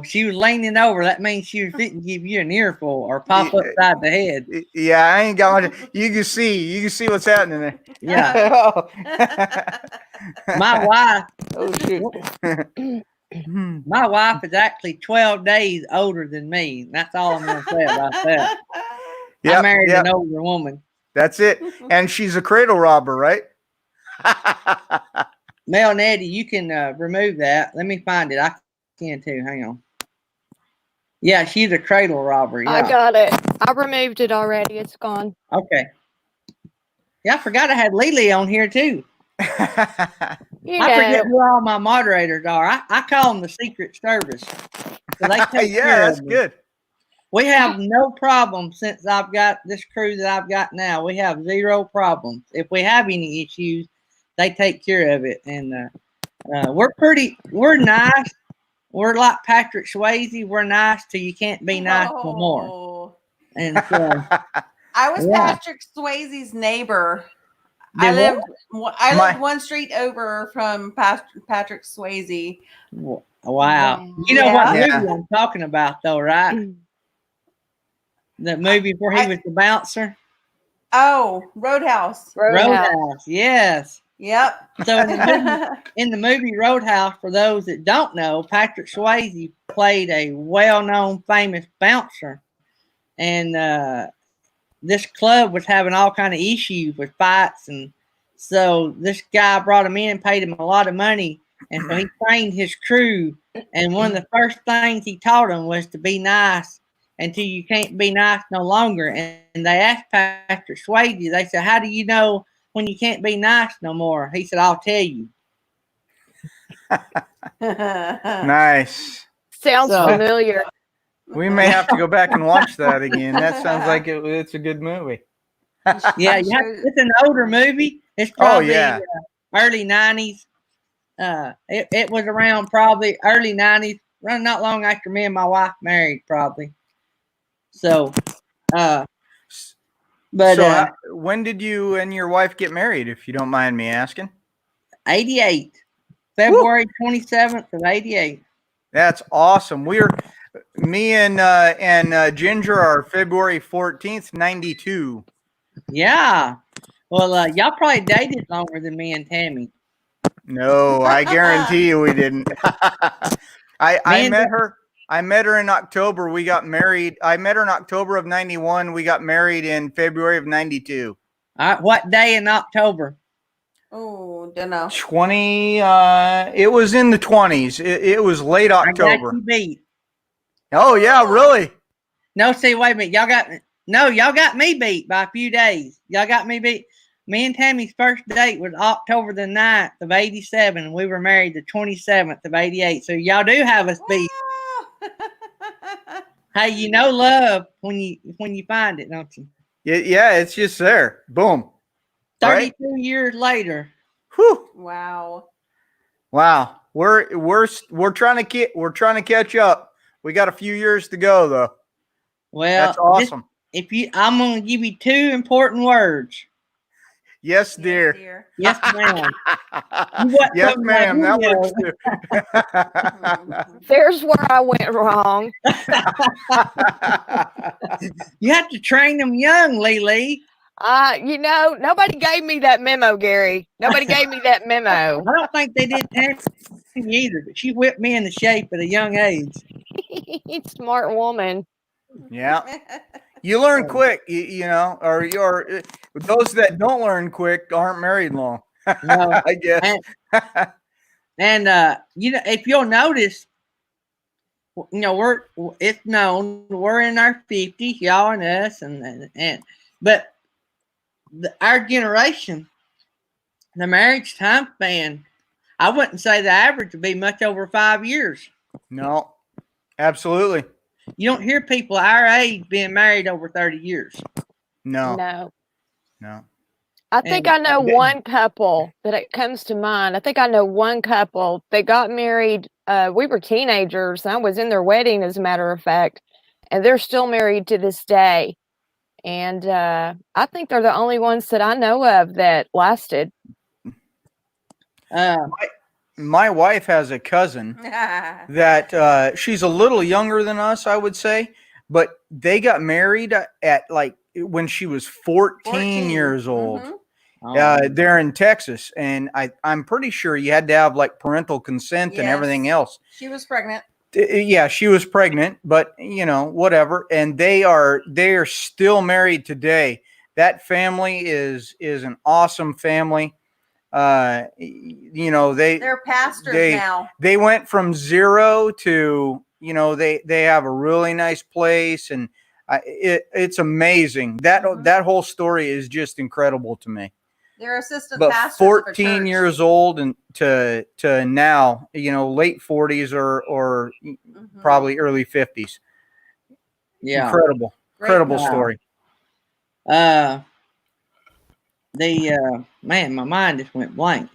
She was leaning over. That means she was fitting to give you an earful or pop upside the head. Yeah, I ain't got much. You can see what's happening there. Yeah. My wife. Oh shoot. My wife is actually 12 days older than me. That's all I'm going to say about that. I married an older woman. That's it. And she's a cradle robber, right? Mel and Eddie, you can remove that. Let me find it. I can too. Hang on. Yeah, she's a cradle robber. Yeah. I got it. I removed it already. It's gone. Okay. Yeah, I forgot I had Lily on here too. I forget who all my moderators are. I call them the Secret Service. So they take care that's of good. We have no problem since I've got this crew that I've got now. We have 0 problems. If we have any issues, they take care of it. And we're nice. We're like Patrick Swayze. We're nice till you can't be nice no more. And so, I was Patrick Swayze's neighbor. I lived 1 street over from Patrick Swayze. Wow. You know what movie I'm talking about, though, right? The movie where he was the bouncer. Oh, Roadhouse. Roadhouse. Yes. Yep. So in the movie Roadhouse, for those that don't know, Patrick Swayze played a well-known, famous bouncer, and this club was having all kind of issues with fights, and so this guy brought him in and paid him a lot of money, and so he trained his crew. And one of the first things he taught them was to be nice until you can't be nice no longer. And they asked Patrick Swayze, they said, "How do you know when you can't be nice no more?" He said, "I'll tell you." Nice. Sounds familiar. We may have to go back and watch that again. That sounds like it's a good movie. Yeah, it's an older movie. It's probably early 90s. It was around probably early 90s, not long after me and my wife married, probably. So, when did you and your wife get married, if you don't mind me asking? 88, February 27th of 88. That's awesome. Me and Ginger are February 14th, 92. Yeah. Well, y'all probably dated longer than me and Tammy. No, I guarantee you we didn't. I met her in October. We got married. I met her in October of 91. We got married in February of 92. What day in October? Oh, don't know. 20. It was in the 20s. It was late October. I got you beat. Oh yeah, really? No, see, wait a minute. Y'all got me beat by a few days. Y'all got me beat. Me and Tammy's first date was October the 9th of 87, and we were married the 27th of 88. So y'all do have us beat. Hey, love when you find it, don't you? Yeah, it's just there. Boom. 32 years later. Whew. Wow. Wow. We're trying to catch up. We got a few years to go though. Well, That's awesome. I'm going to give you 2 important words. Yes, dear. Yes, ma'am. Yes, ma'am. That works too. There's where I went wrong. You have to train them young, Lily. Nobody gave me that memo, Gary. Nobody gave me that memo. I don't think they did Tammy either, but she whipped me into shape at a young age. Smart woman. Yeah. You learn quick, or those that don't learn quick aren't married long. No. I guess. And if you'll notice, it's known we're in our 50s, y'all and us, but our generation, the marriage time span, I wouldn't say the average would be much over 5 years. No, absolutely. You don't hear people our age being married over 30 years. No. I think I know one couple that it comes to mind. I think I know one couple. They got married. We were teenagers. I was in their wedding, as a matter of fact, and they're still married to this day. And I think they're the only ones that I know of that lasted. My wife has a cousin that she's a little younger than us, I would say, but they got married at like when she was 14 years old. Mm-hmm. They're in Texas, and I'm pretty sure you had to have like parental consent and everything else. She was pregnant. Yeah, she was pregnant, but whatever. And they are still married today. That family is an awesome family. They're pastors now. They went from zero to, they have a really nice place, and it's amazing. That whole story is just incredible to me. They're assistant But pastors. 14 years old and to now, late 40s or probably early 50s. Yeah. Incredible story. Man, my mind just went blank.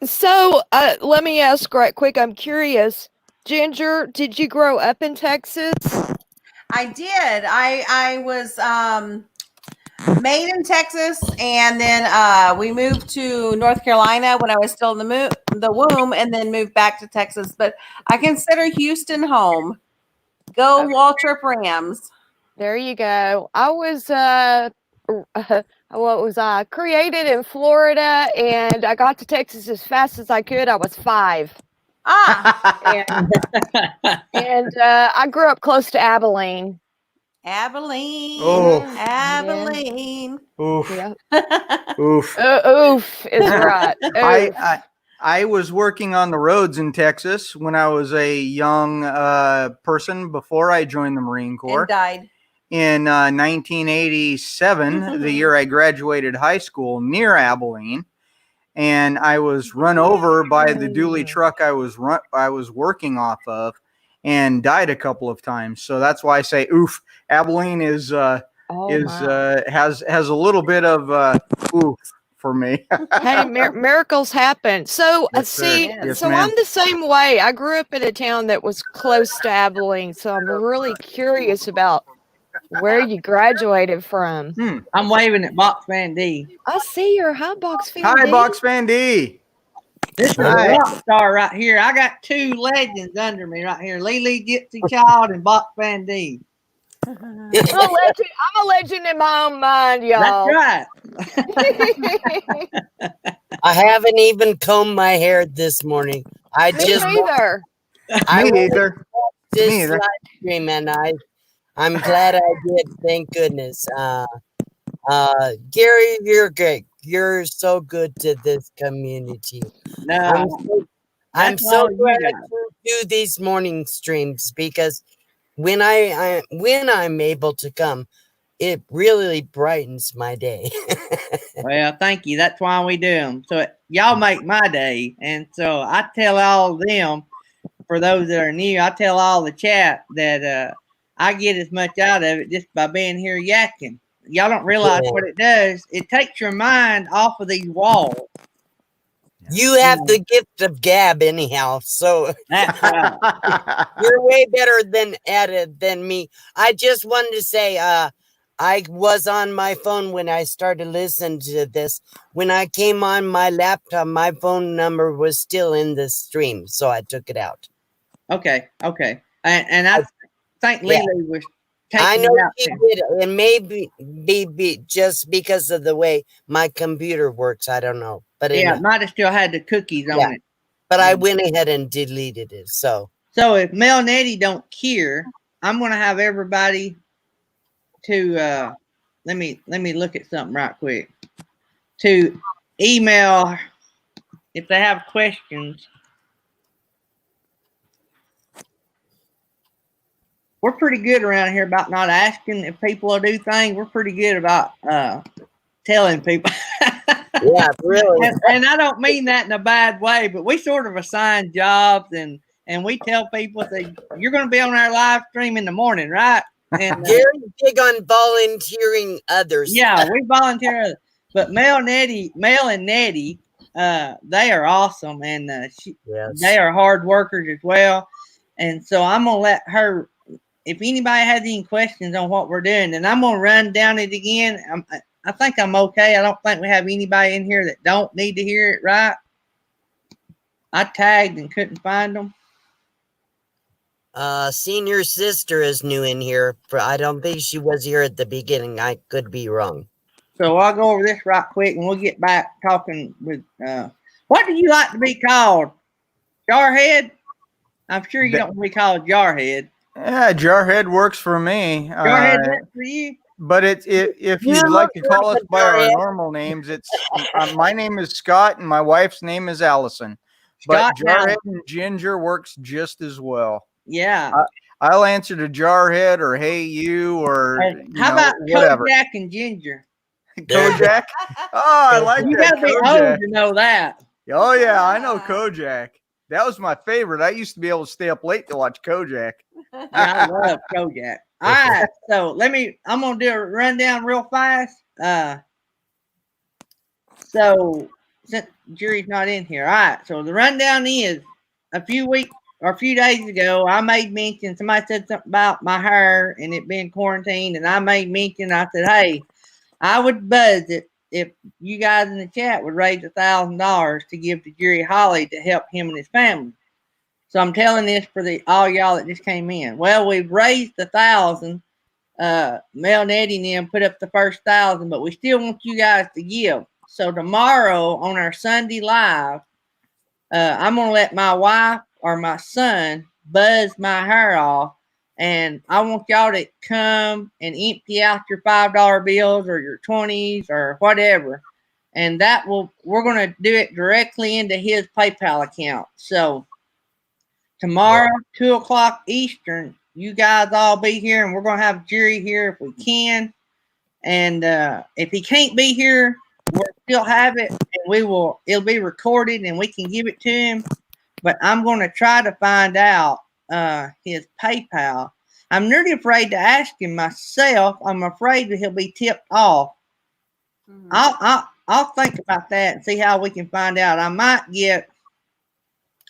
So let me ask right quick. I'm curious. Ginger, did you grow up in Texas? I did. I was made in Texas, and then we moved to North Carolina when I was still in the womb, and then moved back to Texas. But I consider Houston home. Go Waltrip Rams. There you go. I was what was I? Created in Florida, and I got to Texas as fast as I could. I was 5. And I grew up close to Abilene. Abilene. Oh. Abilene. Oof. Yeah. Oof. Oof is right. Oof. I was working on the roads in Texas when I was a young person before I joined the Marine Corps. And died. In 1987, the year I graduated high school, near Abilene, and I was run over by the dually truck I was working off of, and died a couple of times. So that's why I say, oof. Abilene has a little bit of oof for me. Hey, miracles happen. So Yes, yes, so ma'am. I'm the same way. I grew up in a town that was close to Abilene, so I'm really curious about where you graduated from. I'm waving at Box Van D. I see your Hi Box Van Hi, D. Box Van D. This is a rock star right here. I got 2 legends under me right here. Lily Gypsy Child and Box Van D. I'm a legend in my own mind, y'all. That's right. I haven't even combed my hair this morning. Me neither. I Me neither. this Me either. live stream, and I'm glad I did. Thank goodness. Gary, you're great. You're so good to this community. No, I'm that's so all you glad got. to do these morning streams, because when I'm able to come, it really brightens my day. Well, thank you. That's why we do them. So y'all make my day. And so I tell all of them, for those that are new, I tell all the chat that I get as much out of it just by being here yakking. Y'all don't realize what it does. It takes your mind off of these walls. You have the gift of gab anyhow, so That's right. you're way better at it than me. I just wanted to say, I was on my phone when I started listening to this. When I came on my laptop, my phone number was still in the stream, so I took it out. Okay. And I think Yeah. Lily was taking I know it out she too. did. It may be just because of the way my computer works. I don't know, but Yeah, anyway. it might have still had the cookies on Yeah. it. But I went ahead and deleted it. So if Mel and Eddie don't care, I'm gonna have everybody to let me look at something right quick. To email if they have questions. We're pretty good around here about not asking if people will do things. We're pretty good about telling people. yeah, really. and I don't mean that in a bad way, but we sort of assign jobs and we tell people, say, you're going to be on our live stream in the morning, right? And Very big on volunteering others. yeah, we volunteer. But Mel and Nettie, they are awesome, and Yes. they are hard workers as well. And so I'm gonna let her. If anybody has any questions on what we're doing, and I'm gonna run down it again. I think I'm okay. I don't think we have anybody in here that don't need to hear it, right? I tagged and couldn't find them. Senior sister is new in here. I don't think she was here at the beginning. I could be wrong. So I'll go over this right quick, and we'll get back talking with. What do you like to be called? Jarhead? I'm sure you don't want to be called Jarhead. Yeah, Jarhead works for me. Jarhead works for you. But if you'd like to call us by our normal names, it's my name is Scott and my wife's name is Allison. But Jarhead and Ginger works just as well. Yeah. I'll answer to Jarhead or Hey You or how about whatever. Kojak and Ginger? Kojak? Oh, I like you that. You got to be old to know that. Oh, yeah, I know Kojak. That was my favorite. I used to be able to stay up late to watch Kojak. Yeah, I love Kojak. All right, so I'm going to do a rundown real fast. So since Jury's not in here. All right, so the rundown is a few days ago, I made mention, somebody said something about my hair and it being quarantined, and I made mention, I said, hey, I would buzz it if you guys in the chat would raise $1,000 to give to Jerry Holly to help him and his family. So I'm telling this for all y'all that just came in. Well, we've raised 1,000. Mel and Eddie and them put up the first 1,000, but we still want you guys to give. So tomorrow on our Sunday live, I'm gonna let my wife or my son buzz my hair off, and I want y'all to come and empty out your $5 bills or your 20s or whatever, and we're gonna do it directly into his PayPal account. So tomorrow, 2:00 Eastern, you guys all be here, and we're gonna have Jerry here if we can. And if he can't be here, we'll still have it, and it'll be recorded, and we can give it to him. But I'm gonna try to find out his PayPal. I'm really afraid to ask him myself. I'm afraid that he'll be tipped off. Mm-hmm. I'll think about that and see how we can find out. I might get.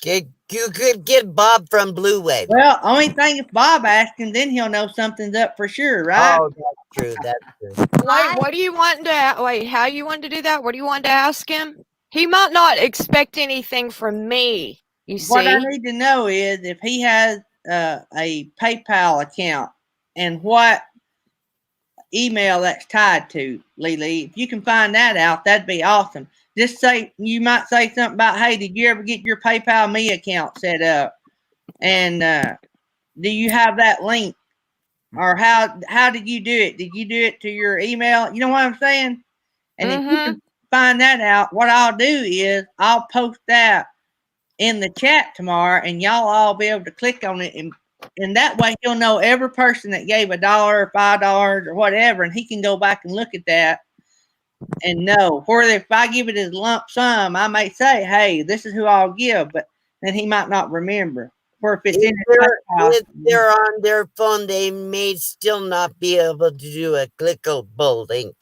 You could get Bob from Blue Wave. Well, only thing if Bob asks him, then he'll know something's up for sure, right? Oh, that's true. That's true. Wait, what do you want to? Wait, how you want to do that? What do you want to ask him? He might not expect anything from me. You see, what I need to know is if he has a PayPal account and what email that's tied to, Lily. If you can find that out, that'd be awesome. Just you might say something about, hey, did you ever get your PayPal Me account set up? And do you have that link? Or how did you do it? Did you do it to your email? You know what I'm saying? And if you can find that out, what I'll do is I'll post that in the chat tomorrow, and y'all all be able to click on it, and that way he'll know every person that gave $1 or $5 or whatever, and he can go back and look at that and know. Or if I give it as lump sum, I might say, hey, this is who I'll give, but then he might not remember. Or if it's if they're on their phone, they may still not be able to do a clickable link.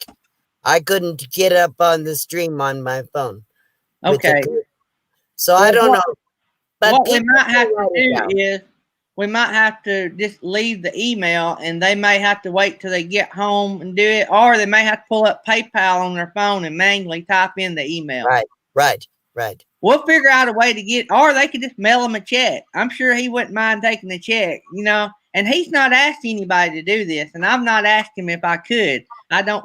I couldn't get up on the stream on my phone. Okay. So I Well, don't what- know. But what we people might have do to write it do down. is we might have to just leave the email, and they may have to wait till they get home and do it, or they may have to pull up PayPal on their phone and manually type in the email. Right. We'll figure out a way to get, or they could just mail him a check. I'm sure he wouldn't mind taking a check, and he's not asked anybody to do this, and I've not asked him if I could.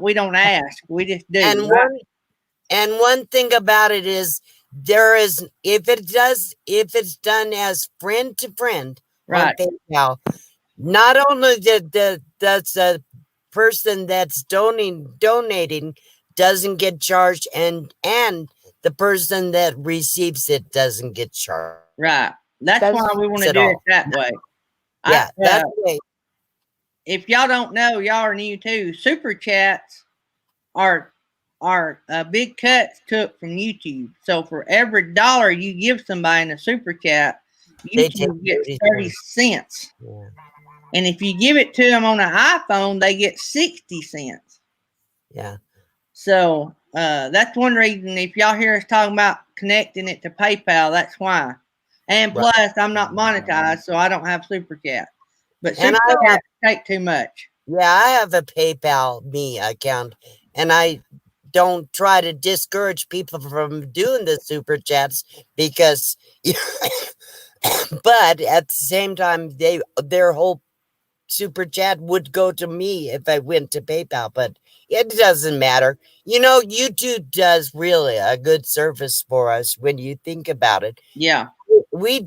We don't ask, we just do. And right? one thing about it is if it's done as friend to friend Right. on PayPal, not only that's a person that's donating doesn't get charged, and the person that receives it doesn't get charged. Right. That's why we want to At do it all. that way. Yeah, that's the way. If y'all don't know, y'all are new too. Super chats are big cuts took from YouTube. So for every dollar you give somebody in a super chat, They YouTube take gets 30 30 cents. Yeah. And if you give it to them on an iPhone, they get 60 cents. Yeah. So that's one reason. If y'all hear us talking about connecting it to PayPal, that's why. And Right. plus, I'm not monetized, so I don't have super chat. But And super I chat take too much. Yeah, I have a PayPal me account, and I don't try to discourage people from doing the super chats because, but at the same time, their whole super chat would go to me if I went to PayPal, but it doesn't matter. YouTube does really a good service for us when you think about it. Yeah. We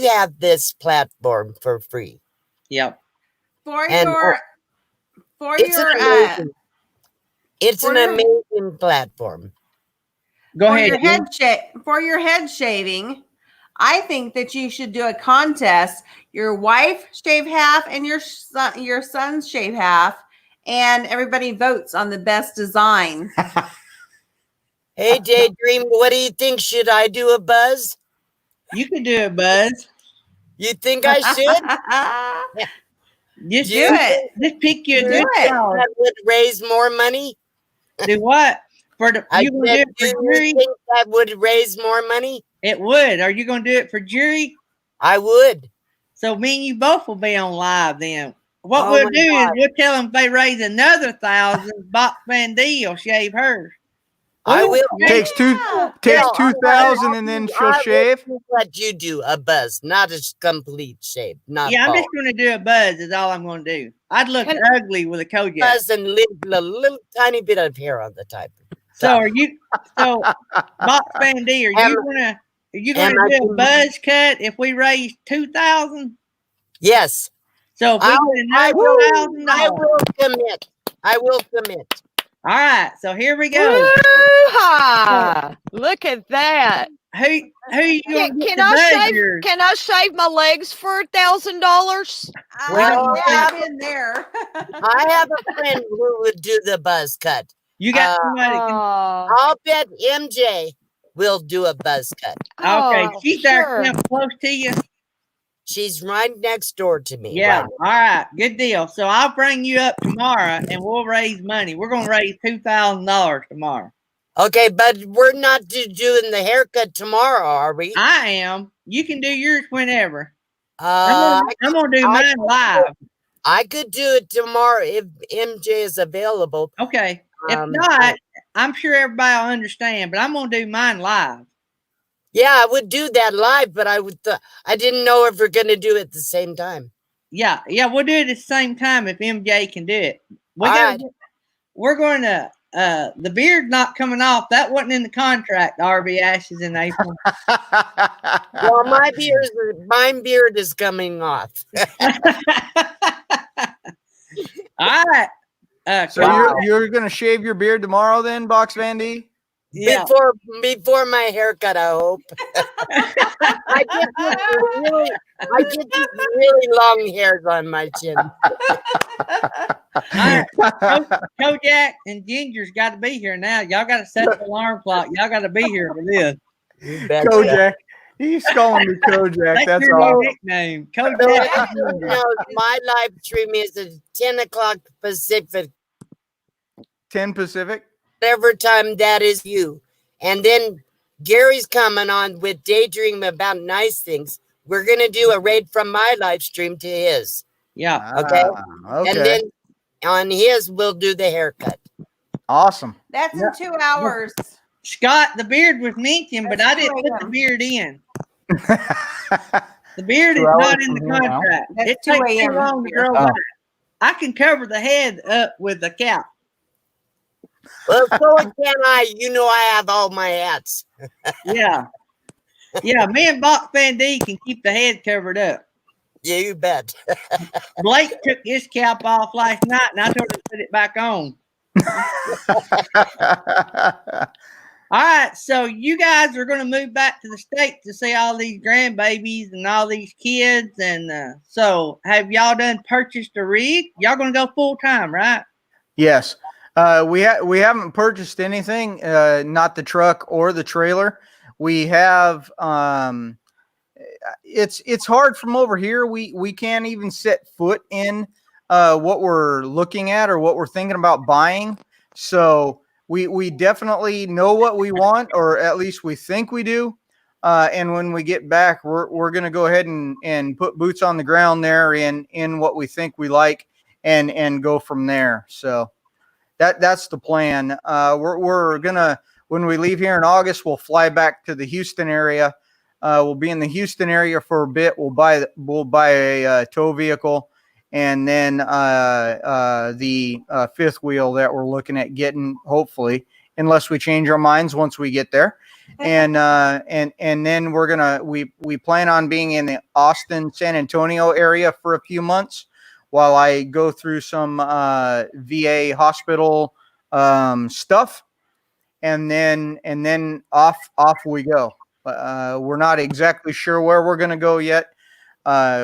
have this platform for free. Yep. And it's an amazing platform. Go ahead. For your head shaving, I think that you should do a contest. Your wife shave half and your son's shave half, and everybody votes on the best design. Hey, Daydream, what do you think? Should I do a buzz? You can do it, Buzz. You think I should? Just Do it. Just pick you a Do good it. color. That would raise more money? Do what? You gonna do said, it for do you jury? think that would raise more money? It would. Are you gonna do it for jury? I would. So me and you both will be on live then. What Oh we'll my do is God. we'll tell them if they raise another 1,000, Box Van D will shave hers. I will. Takes Yeah. 2,000 and then she'll shave. Let you do a buzz, not a complete shave. Not Yeah, I'm bald. just gonna do a buzz. Is all I'm gonna do. I'd look ugly with a Kojak. Buzz and a little tiny bit of hair on the top. So are you? So Box Van D, are you gonna am I do a doing- buzz cut if we raise 2,000? Yes, So if we get I another will $1,000, commit. I will commit. all right. So here we go. Woo-ha! Look at that. Who you gonna get Can to I buzz shave? yours? Can I shave my legs for $1,000? Well, yeah, I'm in there. I have a friend who would do the buzz cut. You got Uh, somebody. that can- Oh, I'll bet MJ will do a buzz cut. Okay, oh, she's there sure. close to you. She's right next door to me. Yeah. right All right. Good deal. So I'll bring you up tomorrow, and we'll raise money. We're gonna raise $2,000 tomorrow. now. Okay, but we're not doing the haircut tomorrow, are we? I am. You can do yours whenever. Uh, I'm gonna do mine live. I could do it tomorrow if MJ is available. Okay. If Um, not, I'm sure everybody will understand. But I'm gonna do mine live. Yeah, I would do that live, but I didn't know if we're gonna do it at the same time. Yeah. We'll do it at the same time if MJ can do it. All right. We're going to. The beard's not coming off. That wasn't in the contract. RB Ashes in April. Well, my beard is coming off. All right. So you're gonna shave your beard tomorrow then, Box Van D? Yeah. Before my haircut, I hope. I get these really long hairs on my chin. All right. Kojak and Ginger's got to be here now. Y'all got to set the alarm clock. Y'all got to be here for this. Kojak. He's calling me Kojak. That's your all. new nickname. So Kojak. everyone knows my live stream is at 10 o'clock Pacific, 10 Pacific. whatever time that is you. And then Gary's coming on with Daydream About Nice Things. We're going to do a raid from my live stream to his. Yeah. Okay. Okay. And then on his, we'll do the haircut. Awesome. That's Yeah. in 2 hours. Scott, the beard was mentioned, but That's I didn't put the 2 a.m. beard in. The beard 2 is hours not in from the here now. contract. That's It 2 takes too a.m. long to here. grow Oh. back. I can cover the head up with the cap. Well, so can I. You know, I have all my hats. Yeah. Yeah, me and Box Van D can keep the head covered up. Yeah, you bet. Blake took his cap off last night, and I told him to put it back on. All right, so you guys are going to move back to the States to see all these grandbabies and all these kids. And so have y'all done purchased a rig? Y'all going to go full time, right? Yes. We haven't purchased anything, not the truck or the trailer. We have it's hard from over here. We can't even set foot in what we're looking at or what we're thinking about buying. So we definitely know what we want, or at least we think we do. And when we get back, we're going to go ahead and put boots on the ground there in what we think we like and go from there. So that's the plan. We're gonna, when we leave here in August, we'll fly back to the Houston area. We'll be in the Houston area for a bit. We'll buy a tow vehicle, and then the fifth wheel that we're looking at getting, hopefully, unless we change our minds once we get there. And then we plan on being in the Austin, San Antonio area for a few months while I go through some VA hospital stuff, and then off we go. We're not exactly sure where we're going to go yet.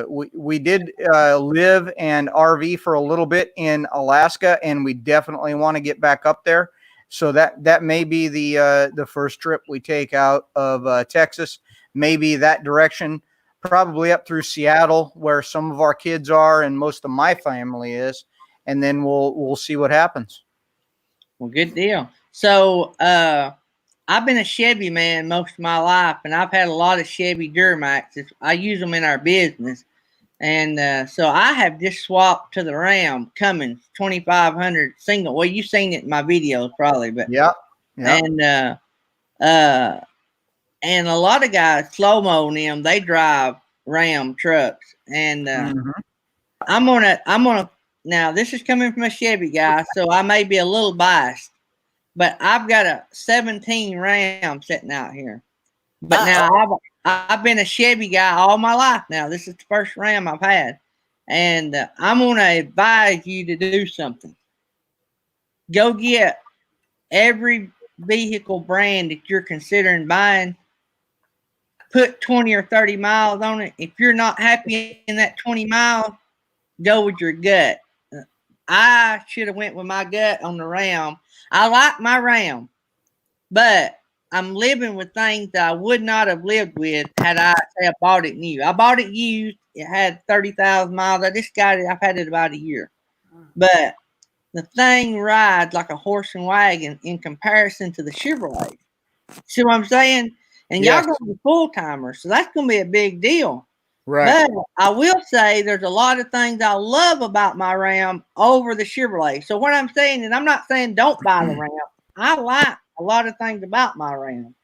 We did live and RV for a little bit in Alaska, and we definitely want to get back up there. So that may be the first trip we take out of Texas, maybe that direction, probably up through Seattle, where some of our kids are and most of my family is, and then we'll see what happens. Well, good deal. So I've been a Chevy man most of my life, and I've had a lot of Chevy Duramaxes. I use them in our business. And so I have just swapped to the Ram Cummins 2500 single. Well, you've seen it in my videos probably, but yeah. And a lot of guys, Slow-Mo and them, they drive Ram trucks. And I'm gonna now this is coming from a Chevy guy, so I may be a little biased, but I've got a 17 Ram sitting out here. But now I've been a Chevy guy all my life now. This is the first Ram I've had. And I'm going to advise you to do something. Go get every vehicle brand that you're considering buying. Put 20 or 30 miles on it. If you're not happy in that 20 miles, go with your gut. I should have went with my gut on the Ram. I like my Ram, but I'm living with things that I would not have lived with had I bought it new. I bought it used. It had 30,000 miles. I just got it. I've had it about a year. But the thing rides like a horse and wagon in comparison to the Chevrolet. See what I'm saying? And y'all going to be full-timers, so that's going to be a big deal. Right. But I will say there's a lot of things I love about my Ram over the Chevrolet. So what I'm saying is I'm not saying don't buy the Ram. I like a lot of things about my Ram.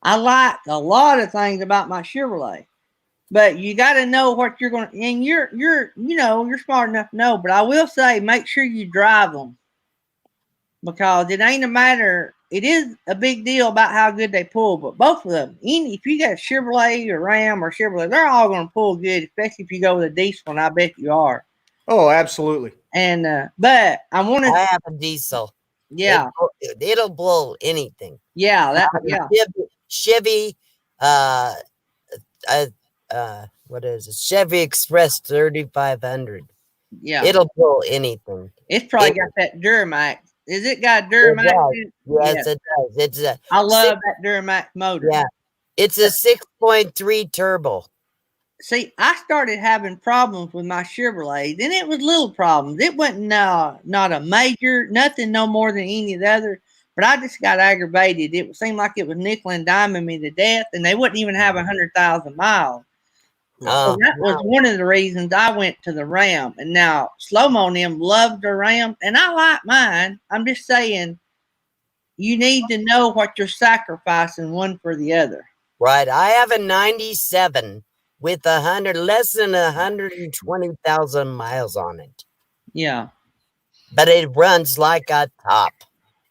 I like a lot of things about my Chevrolet. But you got to know what you're going to, and you're smart enough to know, but I will say make sure you drive them, because it ain't a matter, it is a big deal about how good they pull, but both of them, if you got Chevrolet or Ram or Chevrolet, they're all going to pull good, especially if you go with a diesel, and I bet you are. Oh, absolutely. And, but I want to, I have a diesel. yeah. It'll blow anything. Yeah. Chevy, what is it? Chevy Express 3500. Yeah. It'll blow anything. It's probably got that Duramax. Is it got Duramax? Yes, it does. It's I love that Duramax motor. Yeah. It's a 6.3 turbo. See, I started having problems with my Chevrolet, and it was little problems. It wasn't not a major, nothing no more than any of the other. But I just got aggravated. It seemed like it was nickel and diming me to death, and they wouldn't even have 100,000 miles. Oh, So that was one of the reasons I went to the Ram. And now Slow Mo and them love the Ram, and I like mine. I'm just saying, you need to know what you're sacrificing one for the other. right. I have a 97 with less than 120,000 miles on it, Yeah. but it runs like a top.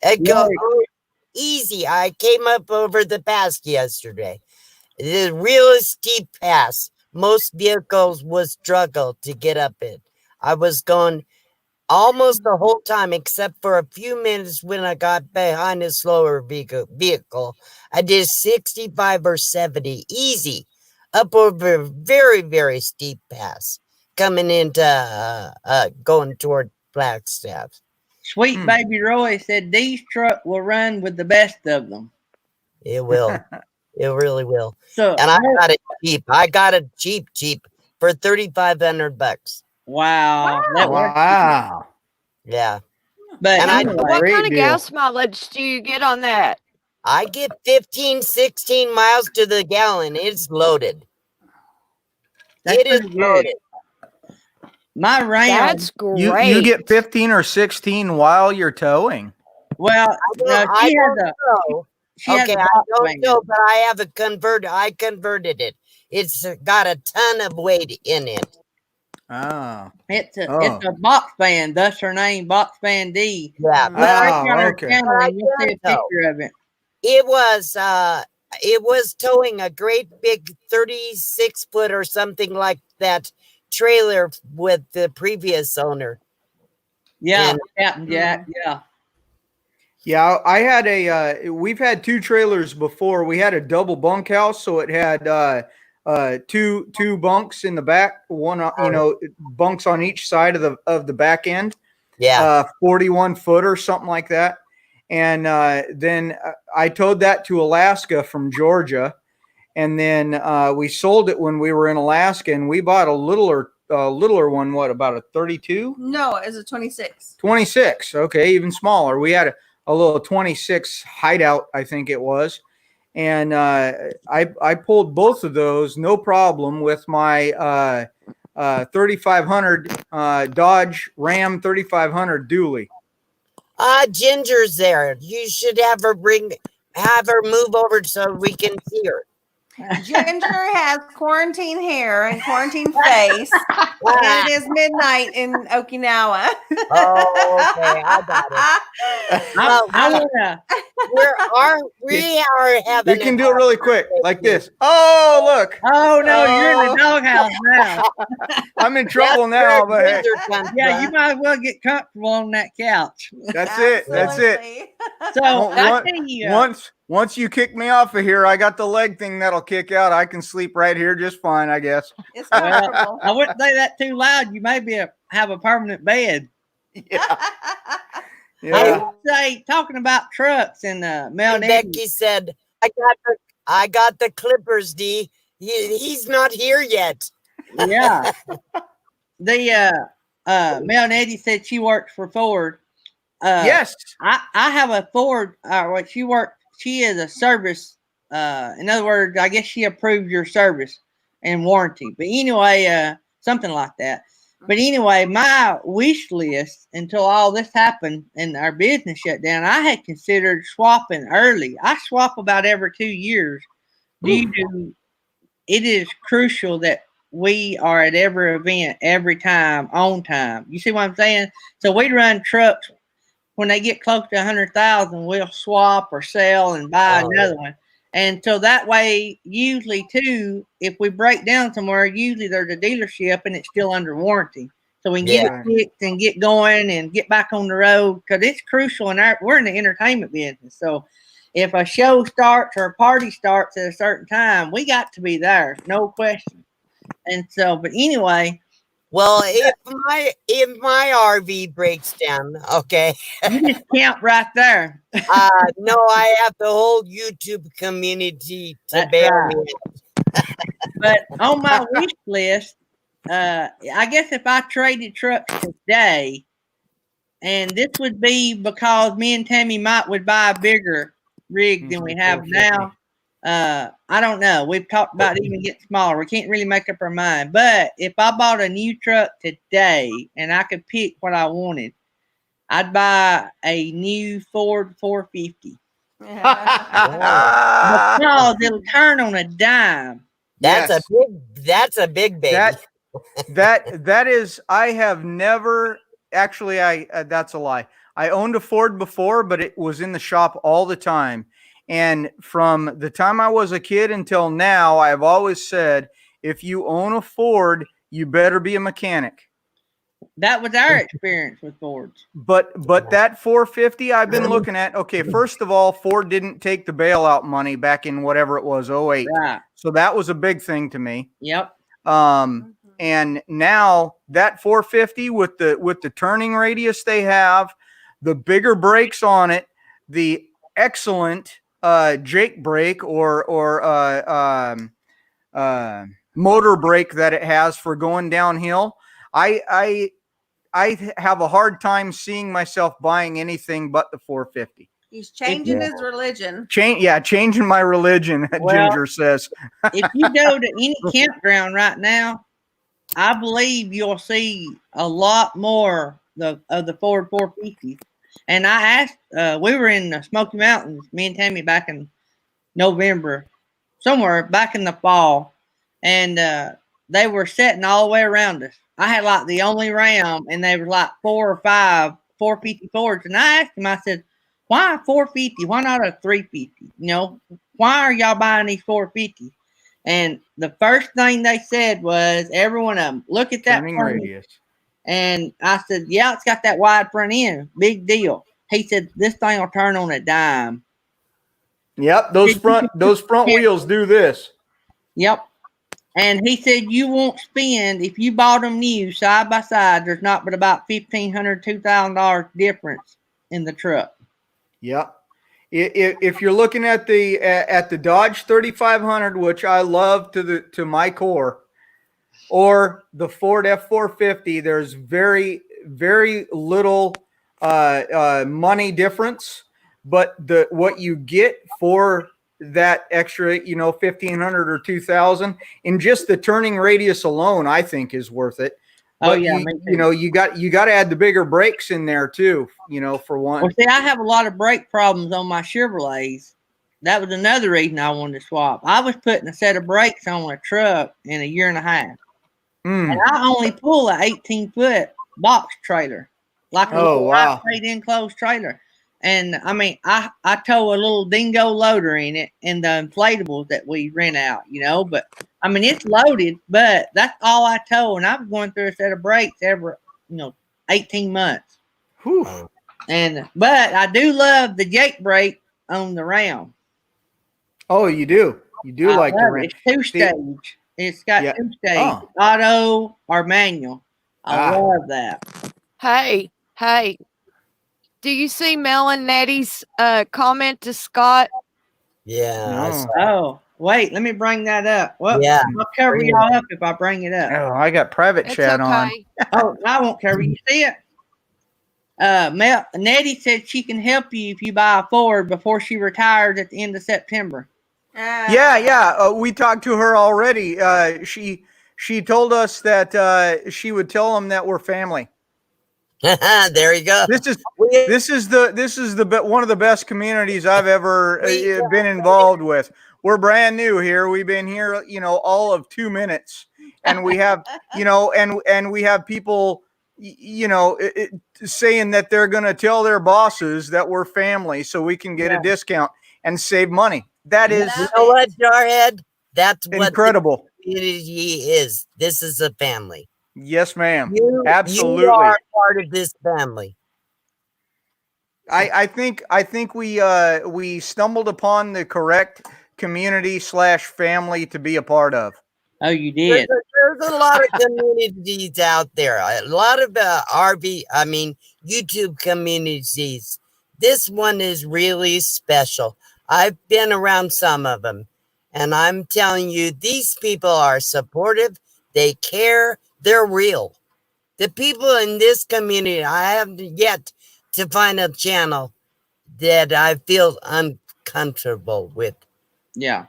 It goes Right. easy. I came up over the pass yesterday. It is a real steep pass. Most vehicles would struggle to get up it. I was going almost the whole time, except for a few minutes when I got behind a slower vehicle. I did 65 or 70 easy up over a very, very steep pass coming into going toward Flagstaff. Sweet Baby Roy said these truck will run with the best of them. It will. It really will. So, And I got it cheap. I got it cheap for $3,500. wow. That was, Wow. Yeah. but And I- anyway, What Great kind of deal. gas mileage do you get on that? I get 15, 16 miles to the gallon. It's loaded. that's It is pretty good. loaded. My Ram, That's great. You get 15 or 16 while you're towing. well, no, I she don't has a know. she has Okay, a I box don't van. know, but I have I converted it. It's got a ton of weight in it. Oh. It's a Oh. box van, thus her name, Box Van D. Yeah, Mm. but I, Check out her okay. channel But I and you'll see a can tow. picture of it. it was towing a great big 36-foot or something like that trailer with the previous owner. Yeah, And- Captain Jack. Yeah. Yeah, I had we've had two trailers before. We had a double bunkhouse, so it had two bunks in the back, one bunks on each side of the back end. Yeah. 41 foot or something like that. And then I towed that to Alaska from Georgia, and then we sold it when we were in Alaska, and we bought a littler one. What, about a 32? No, it's a 26. 26. Okay, even smaller. We had a little 26 hideout, I think it was. And I pulled both of those, no problem, with my 3500 Dodge Ram 3500 dually. Ginger's there. You should have her move over so we can see her. Ginger has quarantine hair and quarantine face, and it is midnight in Okinawa. Oh, okay, I got it. I wanna We are having. We can do it really quick, like this. Oh, look. oh no, you're in the doghouse now. I'm in trouble now, but hey, Yeah, you might as well get comfortable on that couch. that's it. That's it. Absolutely. So Well, I tell you, Once you kick me off of here, I got the leg thing that'll kick out. I can sleep right here just fine, I guess. It's well, comfortable. I wouldn't say that too loud. You maybe have a permanent bed. Yeah. I Yeah. would say, talking about trucks and Mel And Navy, Becky said, "I got the Clippers, D. He's not here yet." yeah. The Mel Nettie said she works for Ford. Yes. I have a Ford. She is a service. In other words, I guess she approves your service and warranty. But anyway, something like that. But anyway, my wish list until all this happened and our business shut down, I had considered swapping early. I swap about every 2 years. It is crucial that we are at every event, every time, on time. You see what I'm saying? So we run trucks. When they get close to 100,000, we'll swap or sell and buy another one. And so that way, usually too, if we break down somewhere, usually there's a dealership and it's still under warranty. So we can get it fixed and get going and get back on the road, because it's crucial. We're in the entertainment business. So if a show starts or a party starts at a certain time, we got to be there, no question. And so, but anyway, Well, if my RV breaks down, okay. you just count right there. No, I have the whole YouTube community to That's bail right. me out. But on my wish list, I guess if I traded trucks today, and this would be because me and Tammy would buy a bigger rig than we have now. I don't know. We've talked about even getting smaller. We can't really make up our mind. But if I bought a new truck today and I could pick what I wanted, I'd buy a new Ford 450. Because it'll turn on a dime. That's a big baby. That is, I have never actually, that's a lie. I owned a Ford before, but it was in the shop all the time. And from the time I was a kid until now, I've always said, if you own a Ford, you better be a mechanic. That was our experience with Fords. But that 450 I've been looking at, okay, first of all, Ford didn't take the bailout money back in whatever it was, 08. Right. So that was a big thing to me. Yep. And now that 450 with the turning radius they have, the bigger brakes on it, the excellent Jake brake or motor brake that it has for going downhill, I have a hard time seeing myself buying anything but the 450. He's changing his religion. Changing my religion, Ginger says. If you go to any campground right now, I believe you'll see a lot more of the Ford 450s. And I asked, we were in the Smoky Mountains, me and Tammy, back in November, somewhere back in the fall, and they were sitting all the way around us. I had like the only Ram, and they were like 4 or 5 450 Fords. And I asked him, I said, why 450? Why not a 350? You know, why are y'all buying these 450? And the first thing they said was, every one of them, look at that Turning front. radius. And I said, yeah, it's got that wide front end. Big deal. He said, this thing will turn on a dime. Yep, those front wheels do this. Yep. And he said, you won't spend, if you bought them new side by side, there's not but about $1,500, $2,000 difference in the truck. Yep. If you're looking at the Dodge 3500, which I love to my core, or the Ford F450, there's very, very little money difference, but what you get for that extra, $1,500 or $2,000 in just the turning radius alone, I think is worth it. Oh, but yeah. you got to add the bigger brakes in there too, for one. Well, see, I have a lot of brake problems on my Chevrolets. That was another reason I wanted to swap. I was putting a set of brakes on a truck in a year and a half. And I only pull a 18-foot box trailer, like a lightweight enclosed trailer. And I mean, I tow a little dingo loader in it and the inflatables that we rent out, but I mean, it's loaded, but that's all I tow. And I was going through a set of brakes every, 18 months. Whew. But I do love the Jake brake on the Ram. Oh, you do? You do like the Ram? It's 2-stage. It's got 2-stage, auto or manual. I love that. Hey, do you see Mel and Nettie's comment to Scott? Yeah. Oh, wait, let me bring that up. Well, Yeah. I'll cover y'all up if I bring it up. Oh, I got private chat on. Oh, I won't cover you. See it? Nettie said she can help you if you buy a Ford before she retires at the end of September. Yeah. We talked to her already. She told us that she would tell them that we're family. There you go. This is one of the best communities I've ever been involved with. We're brand new here. We've been here, all of 2 minutes, and we have, and we have people, saying that they're going to tell their bosses that we're family so we can get a discount and save money. That is, you know what, Jarhead? That's what incredible. The community is. This is a family. Yes, ma'am. Absolutely. You are part of this family. I think we stumbled upon the correct community / family to be a part of. Oh, you did. There's a lot of communities out there. A lot of YouTube communities. This one is really special. I've been around some of them, and I'm telling you, these people are supportive. They care. They're real. the people in this community, I have yet to find a channel that I feel uncomfortable with. Yeah.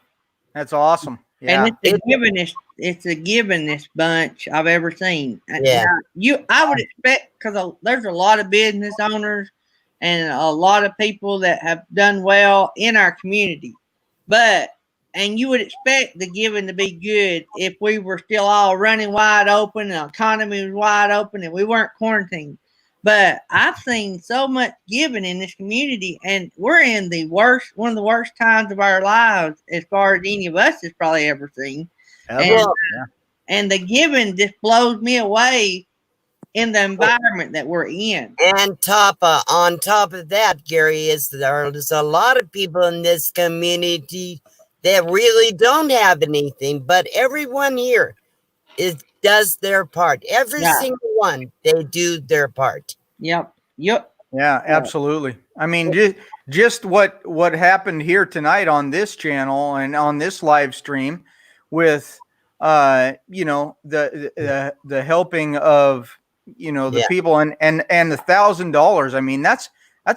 That's awesome. And Yeah. it's the givingest bunch I've ever seen. Yeah. Now, I would expect, because there's a lot of business owners and a lot of people that have done well in our community, and you would expect the giving to be good if we were still all running wide open and the economy was wide open and we weren't quarantined. But I've seen so much giving in this community, and we're in one of the worst times of our lives as far as any of us has probably ever seen. And the giving just blows me away in the environment that we're in. And on top of that, Gary, there's a lot of people in this community that really don't have anything, but everyone here does their part. Every single one, they do their part. Yep. Yeah, absolutely. I mean, just what happened here tonight on this channel and on this live stream with the helping of the people and the $1,000. I mean, that's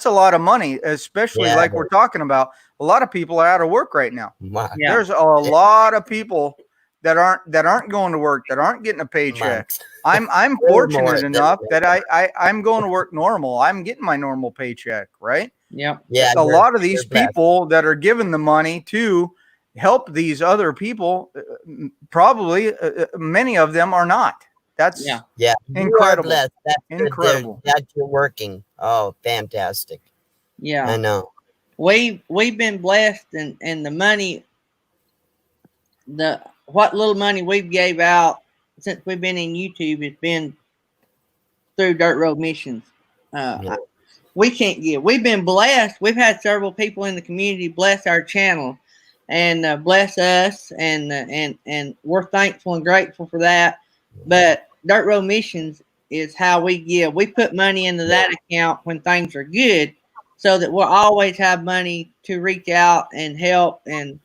a lot of money, especially like we're talking about. A lot of people are out of work right now. Wow. Yeah. There's a lot of people that aren't going to work, that aren't getting a paycheck. I'm fortunate enough that I'm going to work normal. I'm getting my normal paycheck, right? Yep. Yeah. A lot of these people that are given the money to help these other people, probably many of them are not. That's incredible. That's incredible that you're working. Oh, fantastic. Yeah. I know. We've been blessed, and the money, what little money we've gave out since we've been in YouTube has been through Dirt Road Missions. We can't give. We've been blessed. We've had several people in the community bless our channel and bless us, and we're thankful and grateful for that. But Dirt Road Missions is how we give. We put money into that account when things are good, so that we'll always have money to reach out and help and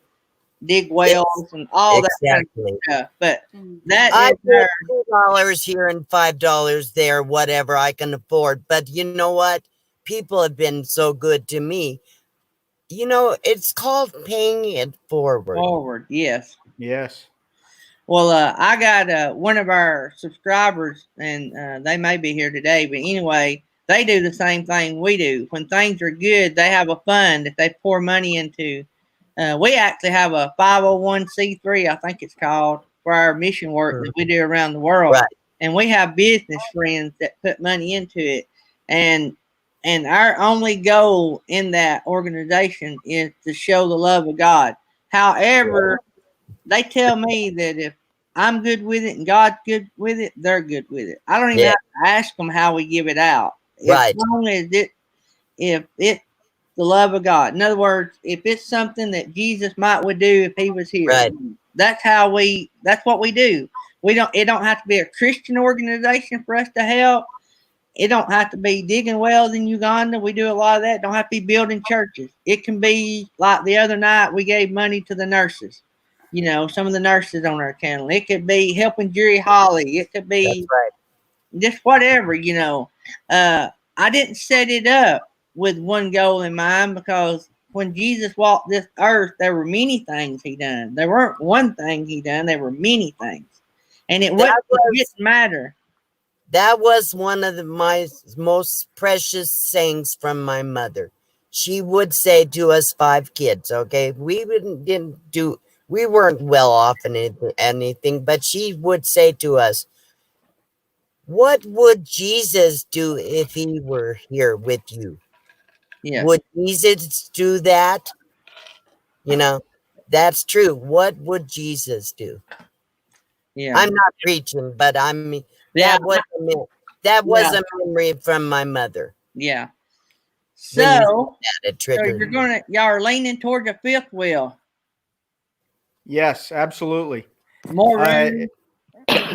dig wells and all that kind of stuff. But that is $2 here and $5 there, whatever I can afford. But you know what? People have been so good to me. It's called paying it forward. Forward, yes. Yes. Well, I got one of our subscribers, and they may be here today, but anyway, they do the same thing we do. When things are good, they have a fund that they pour money into. We actually have a 501c3, I think it's called, for our mission work that we do around the world. Right. And we have business friends that put money into it. And our only goal in that organization is to show the love of God. However, they tell me that if I'm good with it and God's good with it, they're good with it. I don't even have to ask them how we give it out. Right. As long as if it's the love of God. In other words, if it's something that Jesus would do if he was here. Right. That's what we do. It don't have to be a Christian organization for us to help. It don't have to be digging wells in Uganda. We do a lot of that. It don't have to be building churches. It can be like the other night we gave money to the nurses. Some of the nurses on our channel. It could be helping Jerry Holly. It could be just whatever, I didn't set it up with one goal in mind, because when Jesus walked this earth, there were many things he done. There weren't one thing he done. There were many things. And it didn't matter. That was one of my most precious sayings from my mother. She would say to us 5 kids, okay? We weren't well off in anything, but she would say to us, what would Jesus do if he were here with you? Yeah. Would Jesus do that? That's true. What would Jesus do? Yeah. I'm not preaching, but that was a memory from my mother. Yeah. So triggered. y'all are leaning toward the 5th wheel. Yes, absolutely. More room.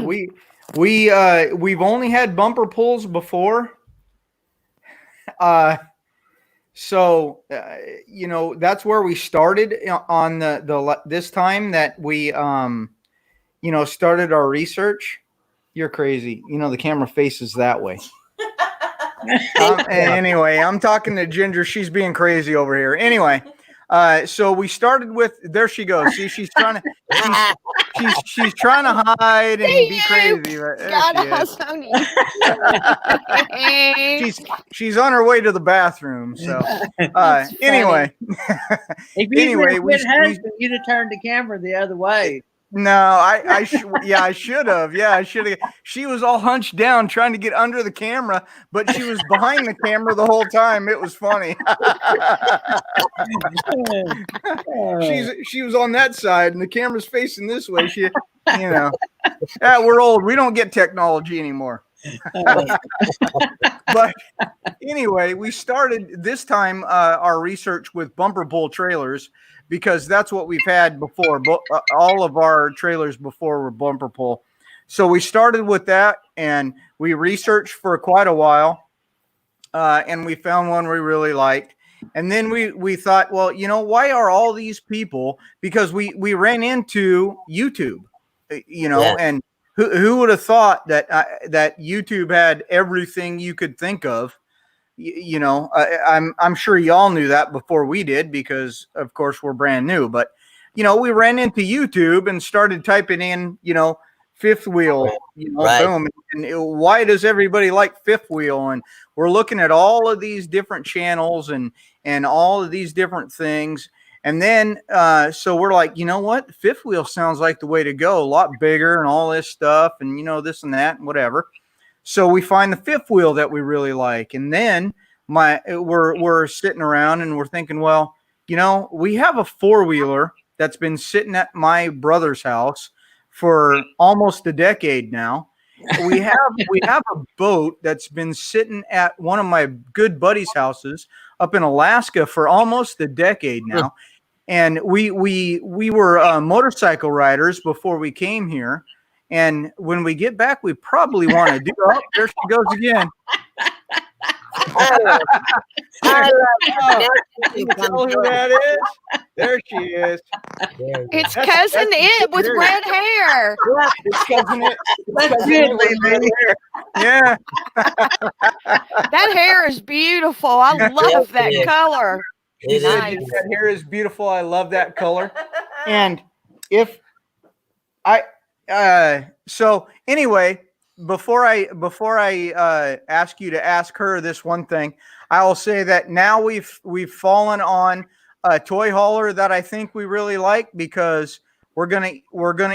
We've only had bumper pulls before. So that's where we started on the this time that we started our research. You're crazy. You know, the camera faces that way. Anyway, I'm talking to Ginger. She's being crazy over here. Anyway, so we started with, there she goes. See, she's trying to, she's trying to hide and be crazy. Right? There she is. She's on her way to the bathroom. So anyway, if you you'd have turned the camera the other way. No, I should have. Yeah, I should have. She was all hunched down trying to get under the camera, but she was behind the camera the whole time. It was funny. She was on that side and the camera's facing this way. We're old. We don't get technology anymore. But anyway, we started this time our research with bumper pull trailers, because that's what we've had before. All of our trailers before were bumper pull. So we started with that and we researched for quite a while. And we found one we really liked. And then we thought, well, why are all these people, because we ran into YouTube, and who would have thought that that YouTube had everything you could think of? I'm sure y'all knew that before we did, because of course we're brand new, but we ran into YouTube and started typing in, fifth wheel, right. Boom. And why does everybody like fifth wheel? And we're looking at all of these different channels and all of these different things. And then, so we're like, you know what? Fifth wheel sounds like the way to go, a lot bigger and all this stuff and, this and that and whatever. So we find the fifth wheel that we really like. And then we're sitting around and we're thinking, well, we have a four-wheeler that's been sitting at my brother's house for almost a decade now. We have a boat that's been sitting at one of my good buddies' houses up in Alaska for almost a decade now. And we were motorcycle riders before we came here. And when we get back, we probably want to do. Oh, there she goes again. I love You can tell who that is. There she is. It's cousin It with red hair. It's cousin It. That's good, baby. Yeah. That hair is beautiful. I love that color. It Nice. is. That hair is beautiful. I love that color. And so anyway, before I ask you to ask her this one thing, I will say that now we've fallen on a toy hauler that I think we really like, because we're gonna